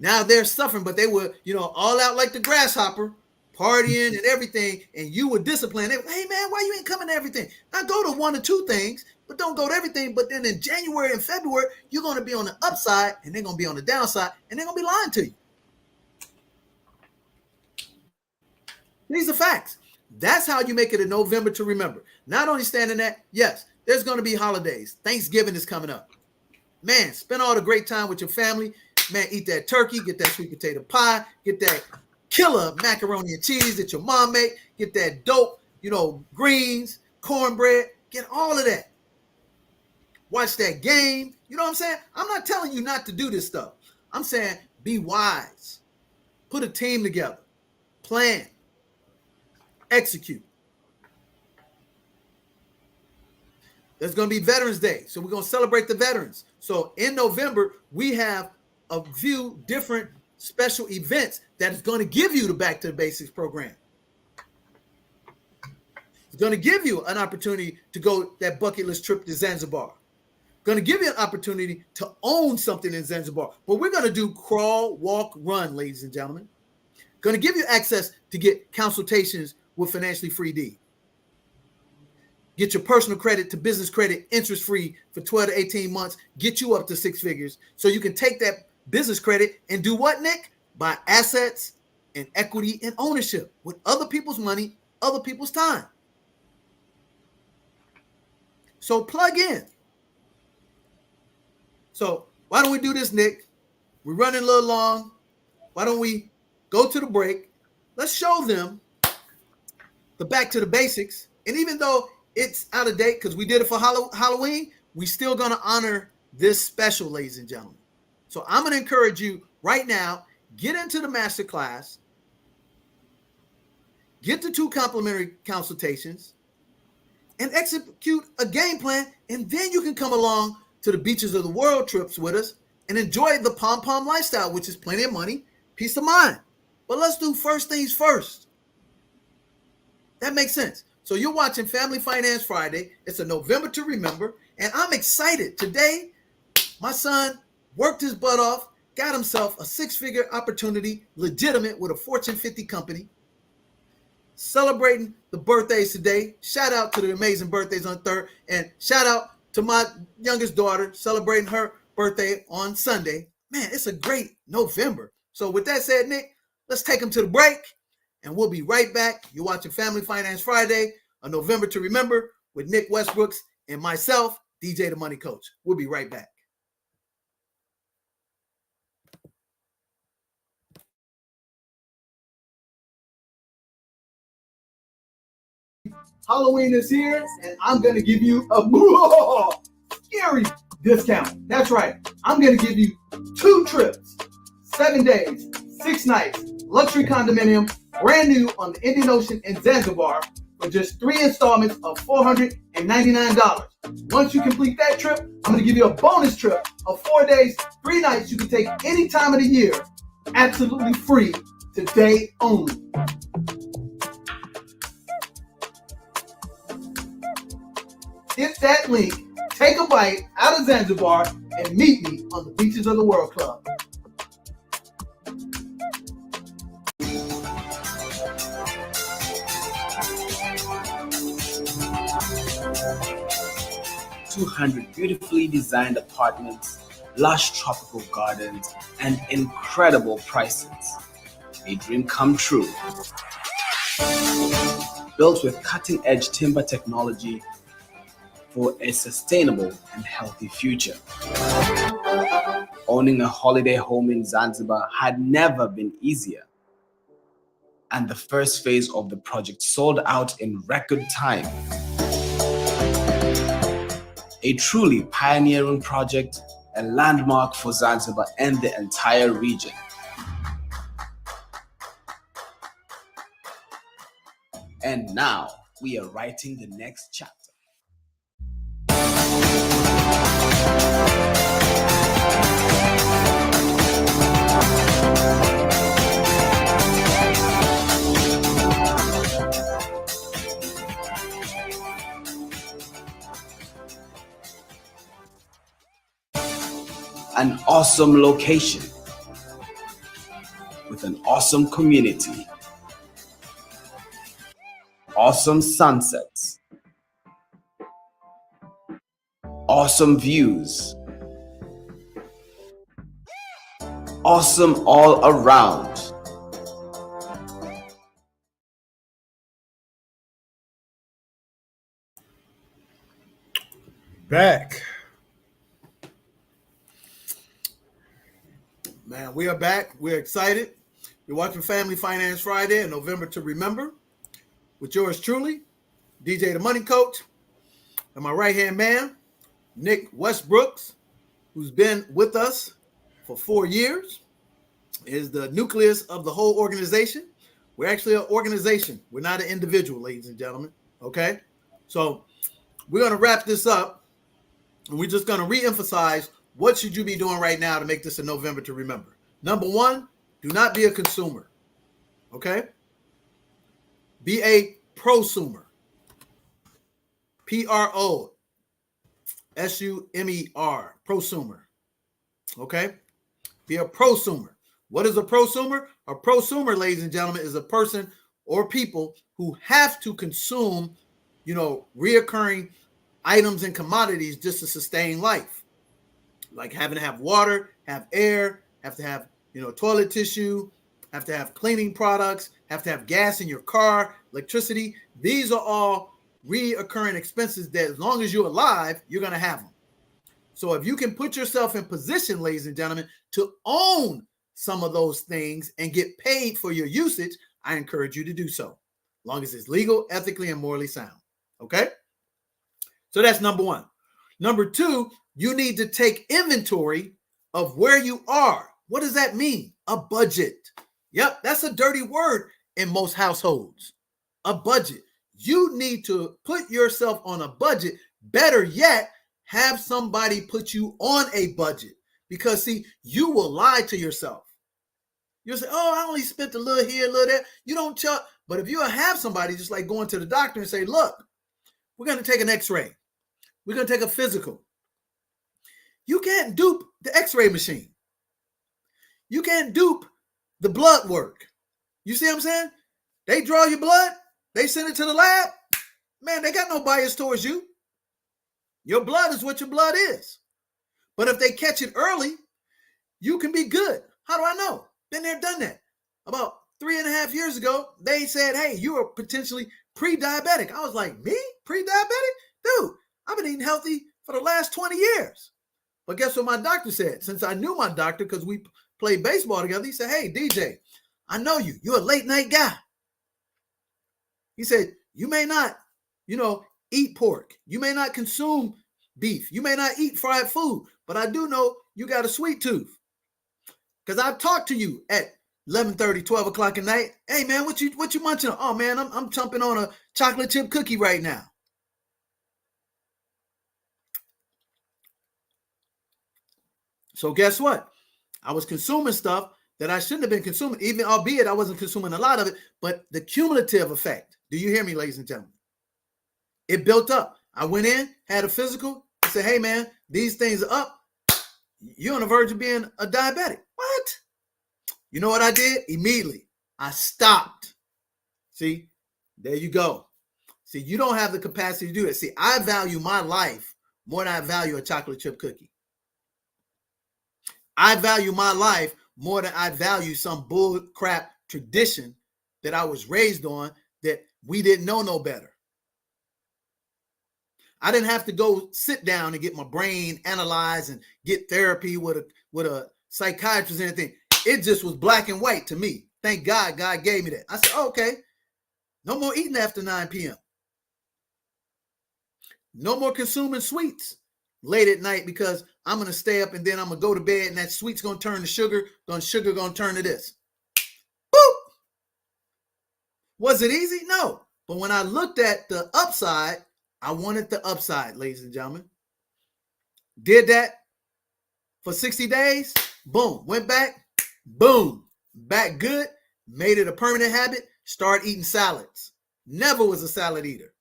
Now they're suffering, but they were, all out like the grasshopper. partying and everything, and you were disciplined. Hey man, why you ain't coming to everything? Now go to one or two things, but don't go to everything. But then in January and February, you're going to be on the upside and they're going to be on the downside, and they're going to be lying to you. These are facts. That's how you make it a November to remember. Not only standing that, yes, there's going to be holidays. Thanksgiving is coming up. Man, spend all the great time with your family. Man, eat that turkey, get that sweet potato pie, get that killer macaroni and cheese that your mom made, get that dope, greens, cornbread, get all of that. Watch that game. You know what I'm saying? I'm not telling you not to do this stuff. I'm saying be wise. Put a team together. Plan. Execute. There's going to be Veterans Day. So we're going to celebrate the veterans. So in November, we have a few different special events that is going to give you the Back to the Basics program. It's going to give you an opportunity to go that bucket list trip to Zanzibar. Going to give you an opportunity to own something in Zanzibar. But we're going to do crawl, walk, run, ladies and gentlemen. Going to give you access to get consultations with Financially Free D. Get your personal credit to business credit interest-free for 12 to 18 months. Get you up to 6 figures so you can take that business credit and do what, Nick? Buy assets and equity and ownership with other people's money, other people's time. So plug in. So why don't we do this, Nick? We're running a little long. Why don't we go to the break? Let's show them the Back to the Basics. And even though it's out of date because we did it for Halloween, we still going to honor this special, ladies and gentlemen. So I'm going to encourage you right now, get into the masterclass, get the 2 complimentary consultations, and execute a game plan. And then you can come along to the beaches of the world trips with us and enjoy the pom-pom lifestyle, which is plenty of money, peace of mind. But let's do first things first. That makes sense. So you're watching Family Finance Friday. It's a November to remember. And I'm excited. Today, my son worked his butt off, got himself a 6-figure opportunity, legitimate with a Fortune 50 company. Celebrating the birthdays today. Shout out to the amazing birthdays on 3rd. And shout out to my youngest daughter celebrating her birthday on Sunday. Man, it's a great November. So with that said, Nick, let's take him to the break. And we'll be right back. You're watching Family Finance Friday, a November to remember with Nick Westbrooks and myself, DJ the Money Coach. We'll be right back. Halloween is here, and I'm going to give you a scary discount. That's right. I'm going to give you 2 trips, 7 days, 6 nights, luxury condominium, brand new on the Indian Ocean in Zanzibar for just 3 installments of $499. Once you complete that trip, I'm going to give you a bonus trip of 4 days, 3 nights you can take any time of the year, absolutely free, today only. Hit that link, take a bite out of Zanzibar, and meet me on the Beaches of the World Club. $200 beautifully designed apartments, lush tropical gardens, and incredible prices. A dream come true. Built with cutting-edge timber technology for a sustainable and healthy future. Owning a holiday home in Zanzibar had never been easier. And the first phase of the project sold out in record time. A truly pioneering project, a landmark for Zanzibar and the entire region. And now we are writing the next chapter. An awesome location with an awesome community awesome sunsets, awesome views, awesome all around. Back. Man, we are back. We're excited. You're watching Family Finance Friday in November to Remember with yours truly, DJ the Money Coach, and my right-hand man, Nick Westbrooks, who's been with us for 4 years, is the nucleus of the whole organization. We're actually an organization. We're not an individual, ladies and gentlemen. Okay? So we're going to wrap this up, and we're just going to re-emphasize what should you be doing right now to make this a November to remember. Number one, do not be a consumer. Okay? Be a prosumer. Prosumer. Prosumer. Okay? Be a prosumer. What is a prosumer? A prosumer, ladies and gentlemen, is a person or people who have to consume, reoccurring items and commodities just to sustain life. Like having to have water, have air, have to have, toilet tissue, have to have cleaning products, have to have gas in your car, electricity. These are all reoccurring expenses that as long as you're alive, you're going to have them. So if you can put yourself in position, ladies and gentlemen, to own some of those things and get paid for your usage, I encourage you to do so, as long as it's legal, ethically, and morally sound. Okay? So that's number one. Number two, you need to take inventory of where you are. What does that mean? A budget. Yep, that's a dirty word in most households. A budget. You need to put yourself on a budget. Better yet, have somebody put you on a budget. Because, see, you will lie to yourself. You'll say, oh, I only spent a little here, a little there. You don't tell. But if you have somebody just like going to the doctor and say, look, we're going to take an x-ray. We're going to take a physical. You can't dupe the x-ray machine. You can't dupe the blood work. You see what I'm saying? They draw your blood. They send it to the lab. Man, they got no bias towards you. Your blood is what your blood is. But if they catch it early, you can be good. How do I know? Been there, done that. About 3.5 years ago, they said, hey, you are potentially pre-diabetic. I was like, me? Pre-diabetic? Dude, I've been eating healthy for the last 20 years. But guess what my doctor said? Since I knew my doctor, because we played baseball together, he said, hey, DJ, I know you. You're a late night guy. He said, you may not, eat pork. You may not consume beef. You may not eat fried food. But I do know you got a sweet tooth. Because I've talked to you at 11:30, 12 o'clock at night. Hey, man, what you munching on? Oh, man, I'm chomping on a chocolate chip cookie right now. So guess what? I was consuming stuff that I shouldn't have been consuming, even albeit I wasn't consuming a lot of it, but the cumulative effect. Do you hear me, ladies and gentlemen? It built up. I went in, had a physical. I said, hey, man, these things are up. You're on the verge of being a diabetic. What? You know what I did? Immediately, I stopped. See, there you go. See, you don't have the capacity to do it. See, I value my life more than I value a chocolate chip cookie. I value my life more than I value some bull crap tradition that I was raised on that we didn't know no better. I didn't have to go sit down and get my brain analyzed and get therapy with a psychiatrist or anything. It just was black and white to me. Thank God, God gave me that. I said, okay, no more eating after 9 p.m. No more consuming sweets late at night because I'm going to stay up and then I'm going to go to bed and that sweet's going to turn to sugar, sugar going to turn to this. Boop! Was it easy? No. But when I looked at the upside, I wanted the upside, ladies and gentlemen. Did that for 60 days. Boom. Went back. Boom. Back good. Made it a permanent habit. Start eating salads. Never was a salad eater.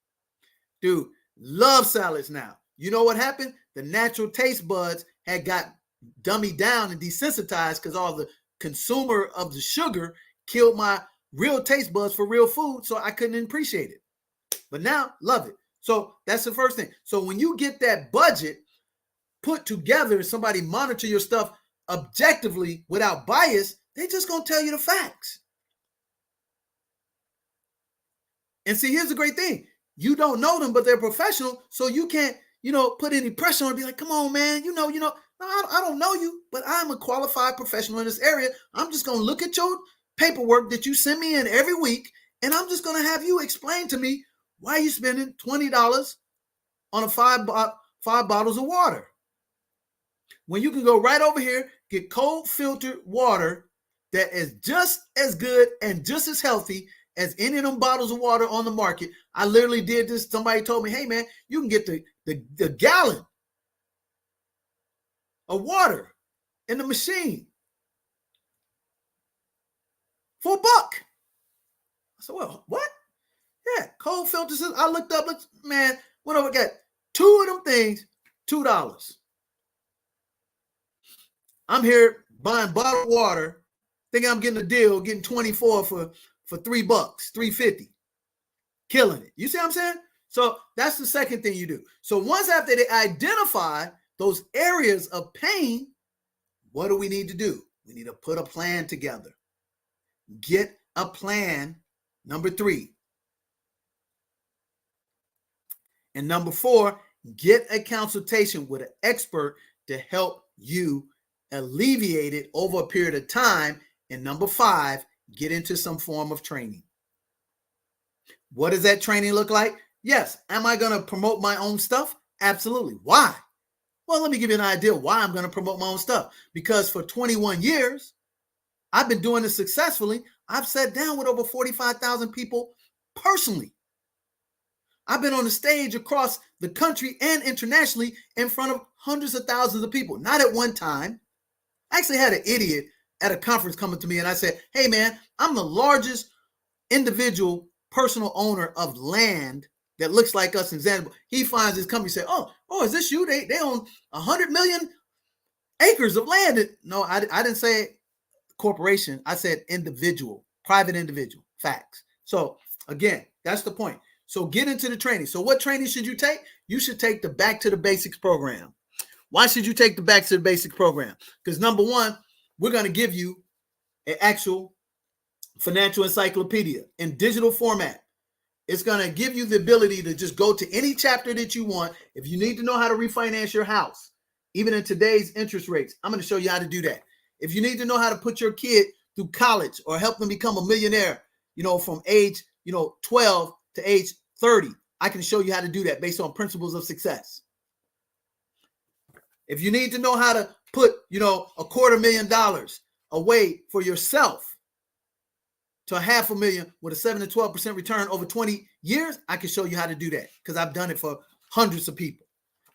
Dude, love salads now. You know what happened? The natural taste buds had got dummied down and desensitized because all the consumer of the sugar killed my real taste buds for real food, so I couldn't appreciate it. But now, love it. So that's the first thing. So when you get that budget put together, somebody monitor your stuff objectively without bias, they just going to tell you the facts. And see, here's the great thing. You don't know them, but they're professional. So you can't, put any pressure on and be like, come on, man, no, I don't know you, but I'm a qualified professional in this area. I'm just going to look at your paperwork that you send me in every week, and I'm just going to have you explain to me why you're spending $20 on five bottles of water when you can go right over here, get cold filtered water that is just as good and just as healthy as any of them bottles of water on the market. I literally did this. Somebody told me, hey, man, you can get the gallon of water in the machine for $1. I said, well, what? Yeah, cold filters. I looked up, man, went over, got 2 of them things, $2. I'm here buying bottled water, thinking I'm getting a deal, getting 24 for $3, $3.50, killing it. You see what I'm saying? So that's the second thing you do. So once after they identify those areas of pain, what do we need to do? We need to put a plan together. Get a plan, number 3. And number 4, get a consultation with an expert to help you alleviate it over a period of time. And number 5, get into some form of training. What does that training look like? Yes. Am I going to promote my own stuff? Absolutely. Why? Well, let me give you an idea why I'm going to promote my own stuff. Because for 21 years, I've been doing this successfully. I've sat down with over 45,000 people personally. I've been on the stage across the country and internationally in front of hundreds of thousands of people. Not at one time. I actually had an idiot at a conference coming to me and I said, hey, man, I'm the largest individual personal owner of land that looks like us in Zanzibar. He finds his company, say, oh, is this you? They own 100 million acres of land. No, I didn't say corporation. I said individual, private individual, facts. So again, that's the point. So get into the training. So what training should you take? You should take the Back to the Basics program. Why should you take the Back to the Basics program? Because number 1, we're going to give you an actual financial encyclopedia in digital format. It's going to give you the ability to just go to any chapter that you want. If you need to know how to refinance your house, even in today's interest rates, I'm going to show you how to do that. If you need to know how to put your kid through college or help them become a millionaire, from age, 12 to age 30, I can show you how to do that based on principles of success. If you need to know how to put, $250,000 away for yourself to $500,000 with a 7 to 12% return over 20 years, I can show you how to do that because I've done it for hundreds of people.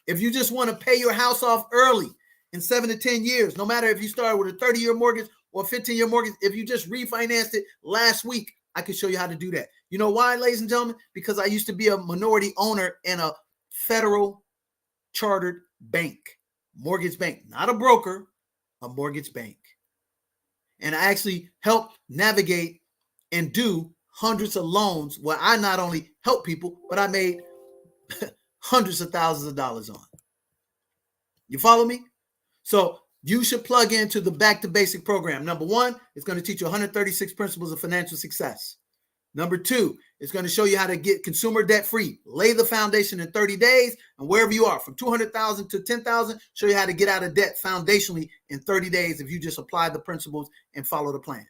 If you just want to pay your house off early in 7 to 10 years, no matter if you started with a 30-year mortgage or a 15-year mortgage, if you just refinanced it last week, I can show you how to do that. You know why, ladies and gentlemen? Because I used to be a minority owner in a federal chartered bank, mortgage bank, not a broker, a mortgage bank. And I actually helped navigate and do hundreds of loans where I not only help people, but I made hundreds of thousands of dollars on. You follow me? So you should plug into the Back to Basic program. Number 1, it's going to teach you 136 principles of financial success. Number 2, it's going to show you how to get consumer debt free, lay the foundation in 30 days, and wherever you are, from 200,000 to 10,000, show you how to get out of debt foundationally in 30 days if you just apply the principles and follow the plan.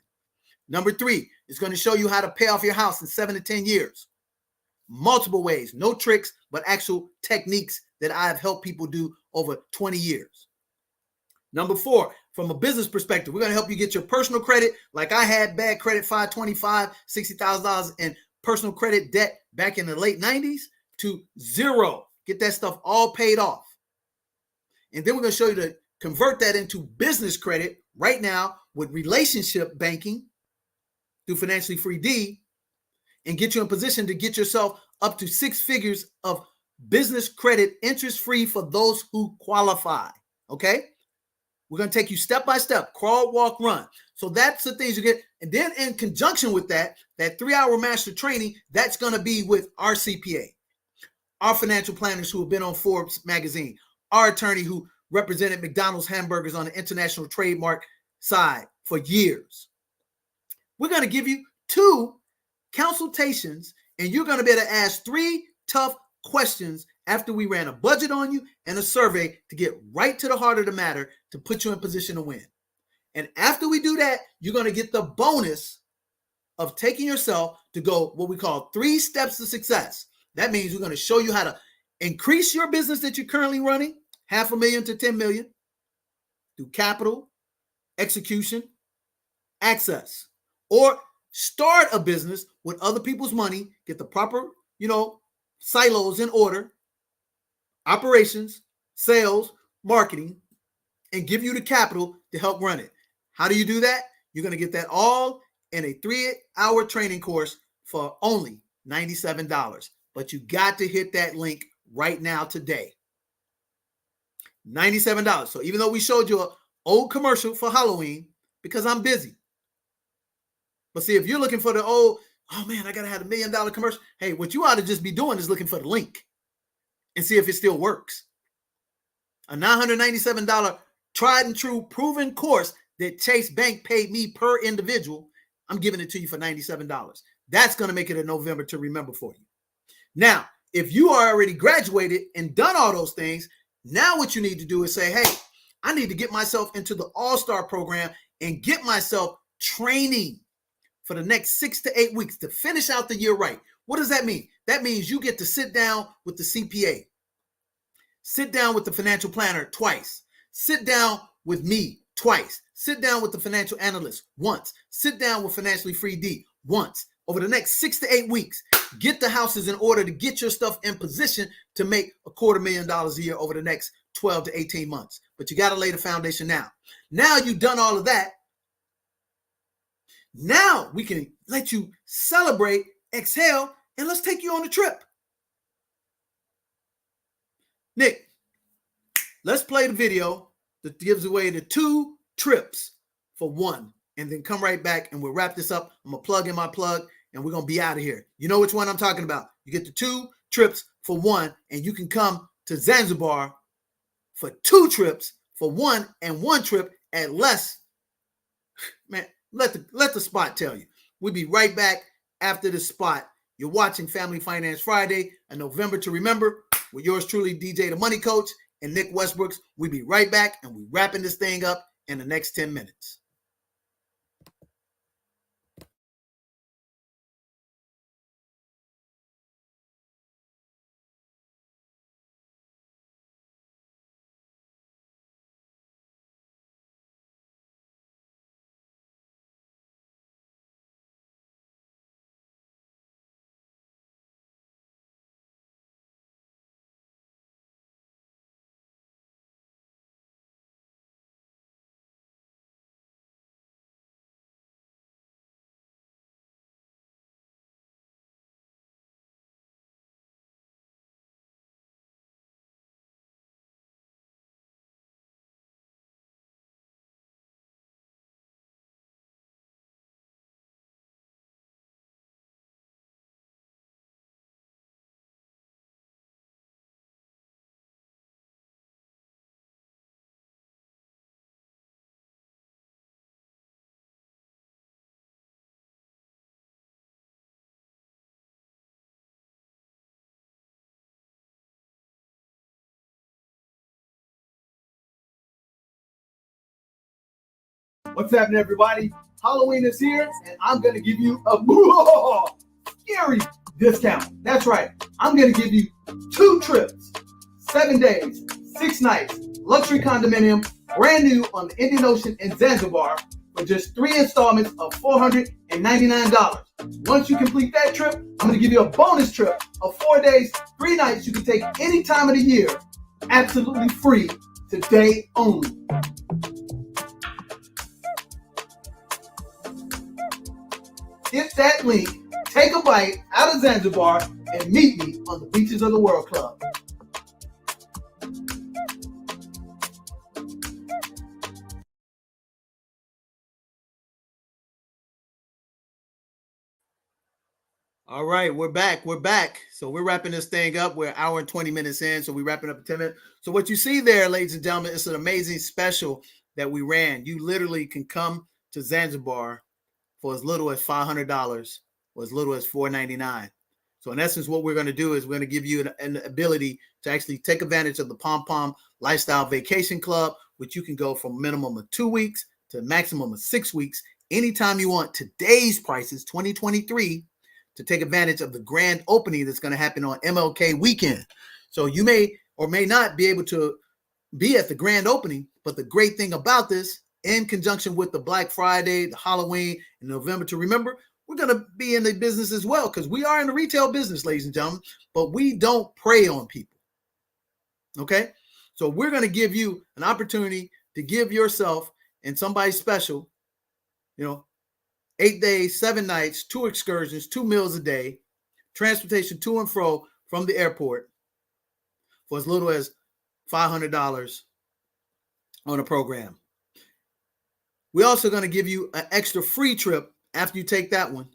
Number 3, it's going to show you how to pay off your house in 7 to 10 years. Multiple ways, no tricks, but actual techniques that I have helped people do over 20 years. Number 4, from a business perspective, we're going to help you get your personal credit. Like I had bad credit, $525,000, $60,000 in personal credit debt back in the late 90s to 0. Get that stuff all paid off. And then we're going to show you to convert that into business credit right now with relationship banking through Financially Free D and get you in position to get yourself up to 6 figures of business credit interest free for those who qualify. Okay? We're going to take you step by step, crawl, walk, run. So that's the things you get. And then in conjunction with that 3-hour master training, that's going to be with our CPA, our financial planners who have been on Forbes magazine, our attorney who represented McDonald's hamburgers on the international trademark side for years. We're going to give you 2 consultations, and you're going to be able to ask 3 tough questions after we ran a budget on you and a survey to get right to the heart of the matter to put you in position to win. And after we do that, you're going to get the bonus of taking yourself to go what we call 3 steps to success. That means we're going to show you how to increase your business that you're currently running, $500,000 to $10 million, through capital, execution, access, or start a business with other people's money, get the proper, silos in order, operations, sales, marketing, and give you the capital to help run it. How do you do that? You're going to get that all in a 3-hour training course for only $97. But you got to hit that link right now today. $97. So even though we showed you an old commercial for Halloween, because I'm busy. But see, if you're looking for the old, oh man, I got to have $1 million commercial. Hey, what you ought to just be doing is looking for the link and see if it still works. A $997 tried and true proven course that Chase Bank paid me per individual. I'm giving it to you for $97. That's going to make it a November to remember for you. Now, if you are already graduated and done all those things, now what you need to do is say, hey, I need to get myself into the All-Star program and get myself training for the next 6 to 8 weeks to finish out the year right. What does that mean? That means you get to sit down with the CPA, sit down with the financial planner twice, sit down with me twice, sit down with the financial analyst once, sit down with Financially Free D once. Over the next 6 to 8 weeks, get the houses in order to get your stuff in position to make $250,000 a year over the next 12 to 18 months. But you got to lay the foundation now. Now you've done all of that. Now we can let you celebrate, exhale, and let's take you on a trip. Nick, let's play the video that gives away the 2 trips for 1, and then come right back and we'll wrap this up. I'm going to plug in my plug and we're going to be out of here. You know which one I'm talking about. You get the 2 trips for 1, and you can come to Zanzibar for 2 trips for 1, and 1 trip at less. Man, let the spot tell you. We'll be right back after the spot. You're watching Family Finance Friday, a November to remember, with yours truly, DJ the Money Coach, and Nick Westbrooks. We'll be right back, and we're wrapping this thing up in the next 10 minutes. What's happening, everybody? Halloween is here, and I'm going to give you a scary discount. That's right. I'm going to give you 2 trips, 7 days, 6 nights, luxury condominium, brand new on the Indian Ocean in Zanzibar for just 3 installments of $499. Once you complete that trip, I'm going to give you a bonus trip of 4 days, 3 nights you can take any time of the year, absolutely free, today only. Hit that link, take a bite out of Zanzibar, and meet me on the Beaches of the World Club. All right, we're back. We're back. So we're wrapping this thing up. We're an hour and 20 minutes in, so we're wrapping up in 10 minutes. So what you see there, ladies and gentlemen, it's an amazing special that we ran. You literally can come to Zanzibar for as little as $500 or as little as $499. So in essence, what we're going to do is we're going to give you an ability to actually take advantage of the Pom Pom Lifestyle Vacation Club, which you can go from a minimum of 2 weeks to a maximum of 6 weeks anytime you want. Today's prices, 2023, to take advantage of the grand opening that's going to happen on MLK weekend. So you may or may not be able to be at the grand opening, but the great thing about this, in conjunction with the Black Friday, the Halloween, and November to remember, we're going to be in the business as well, because we are in the retail business, ladies and gentlemen, but we don't prey on people. Okay? So we're going to give you an opportunity to give yourself and somebody special, 8 days, 7 nights, 2 excursions, 2 meals a day, transportation to and fro from the airport for as little as $500 on a program. We're also going to give you an extra free trip after you take that one,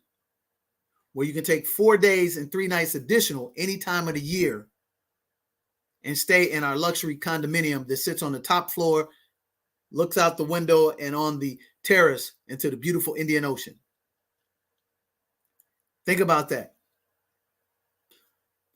where you can take 4 days and 3 nights additional any time of the year and stay in our luxury condominium that sits on the top floor, looks out the window and on the terrace into the beautiful Indian Ocean. Think about that.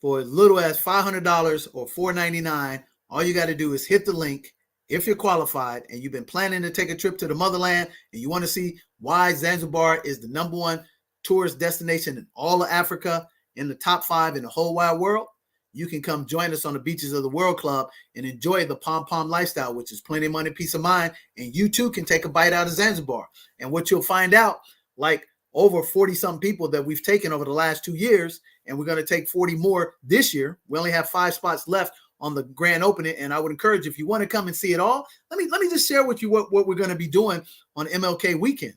For as little as $500 or $499, all you got to do is hit the link if you're qualified and you've been planning to take a trip to the motherland and you want to see why Zanzibar is the #1 tourist destination in all of Africa, in the top 5 in the whole wide world. You can come join us on the beaches of the World Club and enjoy the Pom Pom lifestyle, which is plenty of money, peace of mind. And you too can take a bite out of Zanzibar. And what you'll find out, like over 40-something people that we've taken over the last 2 years, and we're going to take 40 more this year. We only have 5 spots left on the grand opening. And I would encourage, if you want to come and see it all, let me just share with you what we're going to be doing on MLK weekend.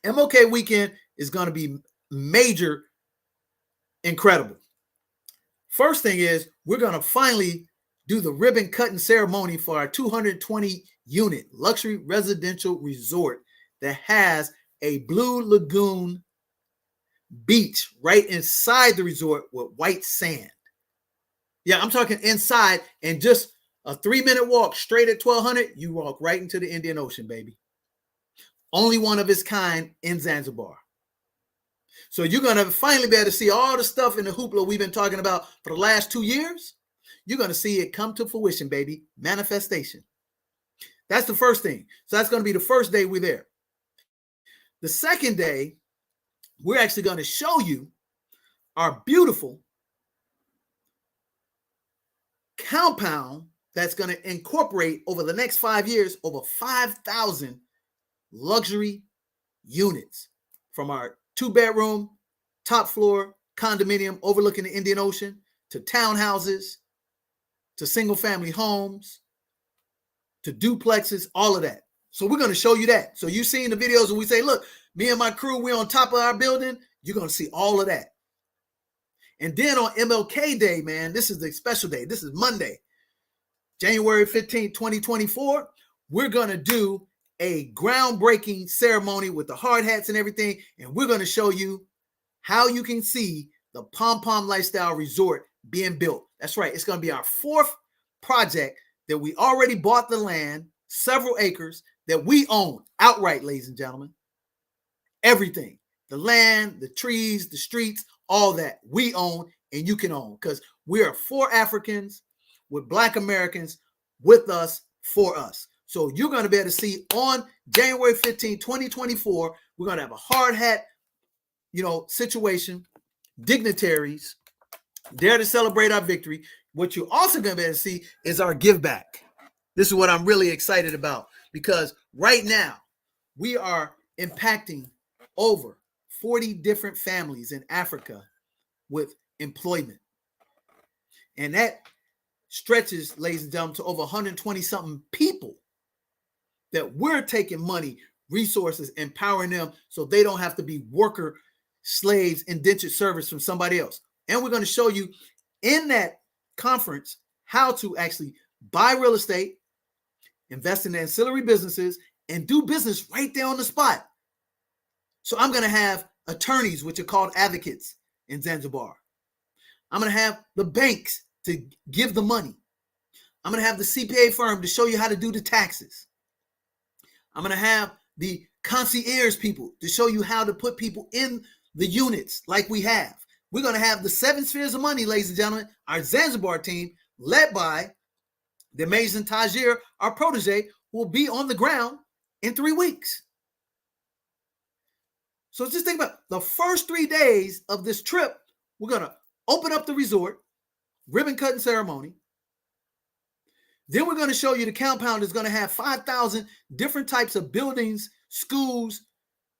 MLK weekend is going to be major, incredible. First thing is, we're going to finally do the ribbon cutting ceremony for our 220 unit luxury residential resort that has a Blue Lagoon beach right inside the resort with white sand. Yeah, I'm talking inside, and just a 3-minute walk straight at 1200, you walk right into the Indian Ocean, baby. Only one of its kind in Zanzibar. So you're going to finally be able to see all the stuff in the hoopla we've been talking about for the last 2 years. You're going to see it come to fruition, baby. Manifestation. That's the first thing. So that's going to be the first day we're there. The second day, we're actually going to show you our beautiful compound that's going to incorporate over the next 5 years over 5,000 luxury units, from our 2-bedroom, top floor condominium overlooking the Indian Ocean, to townhouses, to single family homes, to duplexes, all of that. So we're going to show you that. So you've seen the videos and we say, look, me and my crew, we're on top of our building. You're going to see all of that. And then on MLK Day, man, this is the special day. This is Monday, January 15th, 2024. We're going to do a groundbreaking ceremony with the hard hats and everything. And we're going to show you how you can see the Pom Pom Lifestyle Resort being built. That's right. It's going to be our 4th project that we already bought the land, several acres that we own outright, ladies and gentlemen. Everything, the land, the trees, the streets, all that we own and you can own, because we are 4 Africans with Black Americans with us, for us. So you're going to be able to see on January 15, 2024, we're going to have a hard hat, situation, dignitaries there to celebrate our victory. What you're also going to be able to see is our give back. This is what I'm really excited about, because right now we are impacting over 40 different families in Africa with employment. And that stretches, ladies and gentlemen, to over 120 something people that we're taking money, resources, empowering them so they don't have to be worker, slaves, indentured service from somebody else. And we're going to show you in that conference how to actually buy real estate, invest in ancillary businesses, and do business right there on the spot. So I'm going to have attorneys, which are called advocates, in Zanzibar. I'm going to have the banks to give the money. I'm going to have the CPA firm to show you how to do the taxes. I'm going to have the concierge people to show you how to put people in the units like we have. We're going to have the 7 spheres of money, ladies and gentlemen, our Zanzibar team, led by the amazing Tajir, our protege, who will be on the ground in 3 weeks. So just think about the first 3 days of this trip. We're going to open up the resort, ribbon cutting ceremony. Then we're going to show you the compound is going to have 5,000 different types of buildings, schools,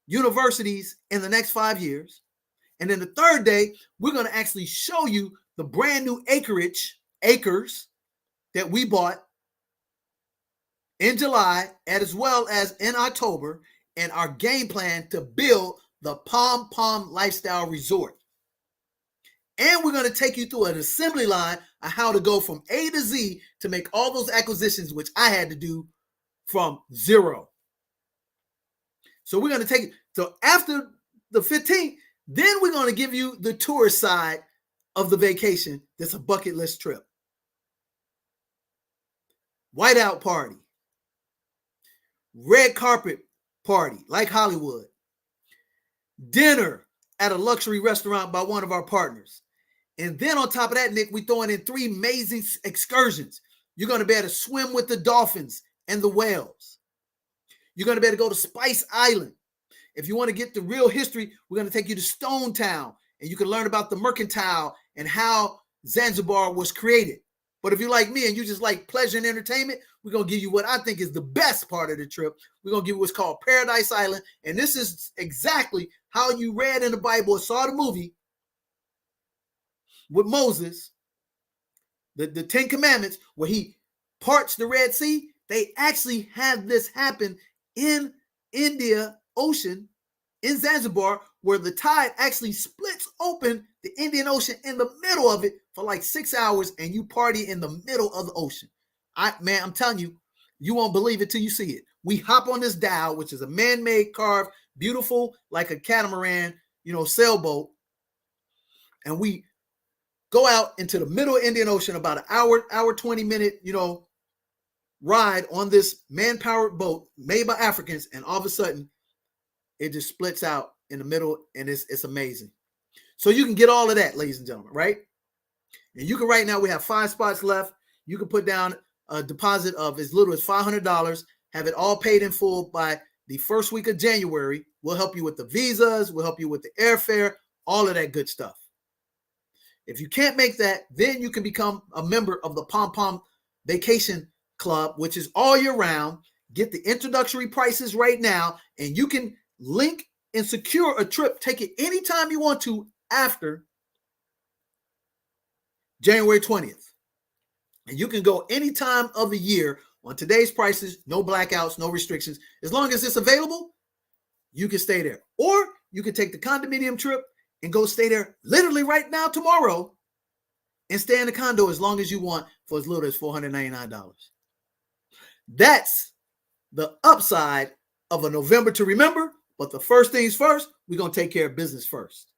universities in the next 5 years. And then the third day, we're going to actually show you the brand new acres that we bought in July, as well as in October, and our game plan to build the Pom Pom Lifestyle Resort. And we're going to take you through an assembly line of how to go from A to Z to make all those acquisitions, which I had to do from zero. So we're going to take it. So after the 15th, then we're going to give you the tourist side of the vacation. That's a bucket list trip. Whiteout party. Red carpet party, like Hollywood. Dinner at a luxury restaurant by one of our partners. And then on top of that, Nick, we're throwing in 3 amazing excursions. You're going to be able to swim with the dolphins and the whales. You're going to be able to go to Spice Island. If you want to get the real history, we're going to take you to Stone Town, and you can learn about the mercantile and how Zanzibar was created. But if you're like me and you just like pleasure and entertainment, we're going to give you what I think is the best part of the trip. We're going to give you what's called Paradise Island. And this is exactly how you read in the Bible or saw the movie with Moses, the 10 Commandments, where he parts the Red Sea. They actually had this happen in India Ocean, in Zanzibar, where the tide actually splits open the Indian Ocean in the middle of it for like 6 hours, and you party in the middle of the ocean. I'm telling you, you won't believe it till you see it. We hop on this dhow, which is a man-made, carved, beautiful, like a catamaran, sailboat, and we go out into the middle of Indian Ocean, about an hour 20-minute, ride on this man-powered boat made by Africans, and all of a sudden, it just splits out in the middle, and it's amazing. So you can get all of that, ladies and gentlemen, right? And you can, right now, we have 5 spots left. You can put down a deposit of as little as $500, have it all paid in full by the first week of January. We'll help you with the visas. We'll help you with the airfare, all of that good stuff. If you can't make that, then you can become a member of the Pom Pom Vacation Club, which is all year round. Get the introductory prices right now, and you can link and secure a trip. Take it anytime you want to after January 20th. And you can go any time of the year on today's prices, no blackouts, no restrictions. As long as it's available, you can stay there. Or you can take the condominium trip and go stay there literally right now, tomorrow, and stay in the condo as long as you want for as little as $499. That's the upside of a November to remember. But the first things first, we're going to take care of business first.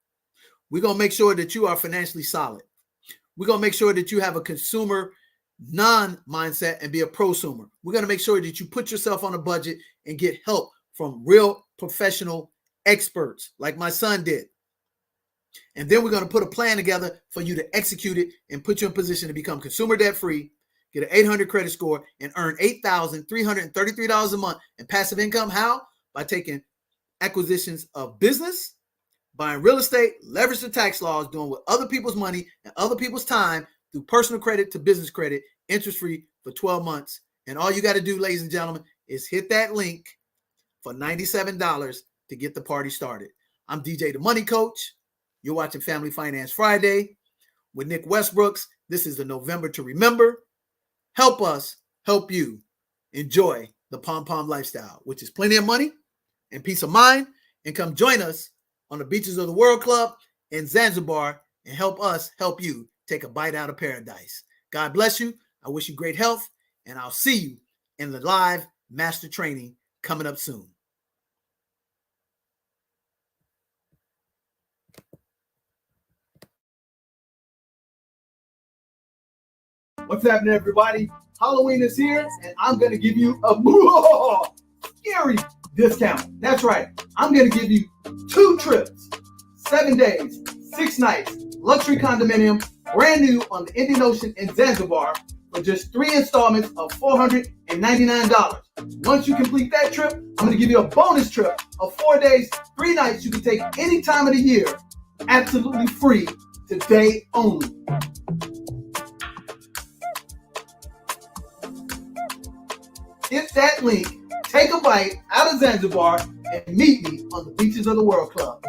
We're going to make sure that you are financially solid. We're going to make sure that you have a consumer non-mindset and be a prosumer. We're going to make sure that you put yourself on a budget and get help from real professional experts like my son did. And then we're going to put a plan together for you to execute it and put you in position to become consumer debt free, get an 800 credit score, and earn $8,333 a month in passive income. How? By taking acquisitions of business, buying real estate, leverage the tax laws, doing with other people's money and other people's time through personal credit to business credit, interest-free for 12 months. And all you got to do, ladies and gentlemen, is hit that link for $97 to get the party started. I'm DJ the Money Coach. You're watching Family Finance Friday with Nick Westbrooks. This is the November to Remember. Help us help you enjoy the Pom Pom lifestyle, which is plenty of money and peace of mind. And come join us on the Beaches of the World Club in Zanzibar and help us help you take a bite out of paradise. God bless you. I wish you great health, and I'll see you in the live master training coming up soon. What's happening, everybody? Halloween is here, and I'm going to give you a scary discount. That's right. I'm going to give you 2 trips, 7 days, 6 nights, luxury condominium, brand new on the Indian Ocean in Zanzibar for just 3 installments of $499. Once you complete that trip, I'm going to give you a bonus trip of 4 days, 3 nights you can take any time of the year, absolutely free, today only. Hit that link, take a bite out of Zanzibar, and meet me on the Beaches of the World Club.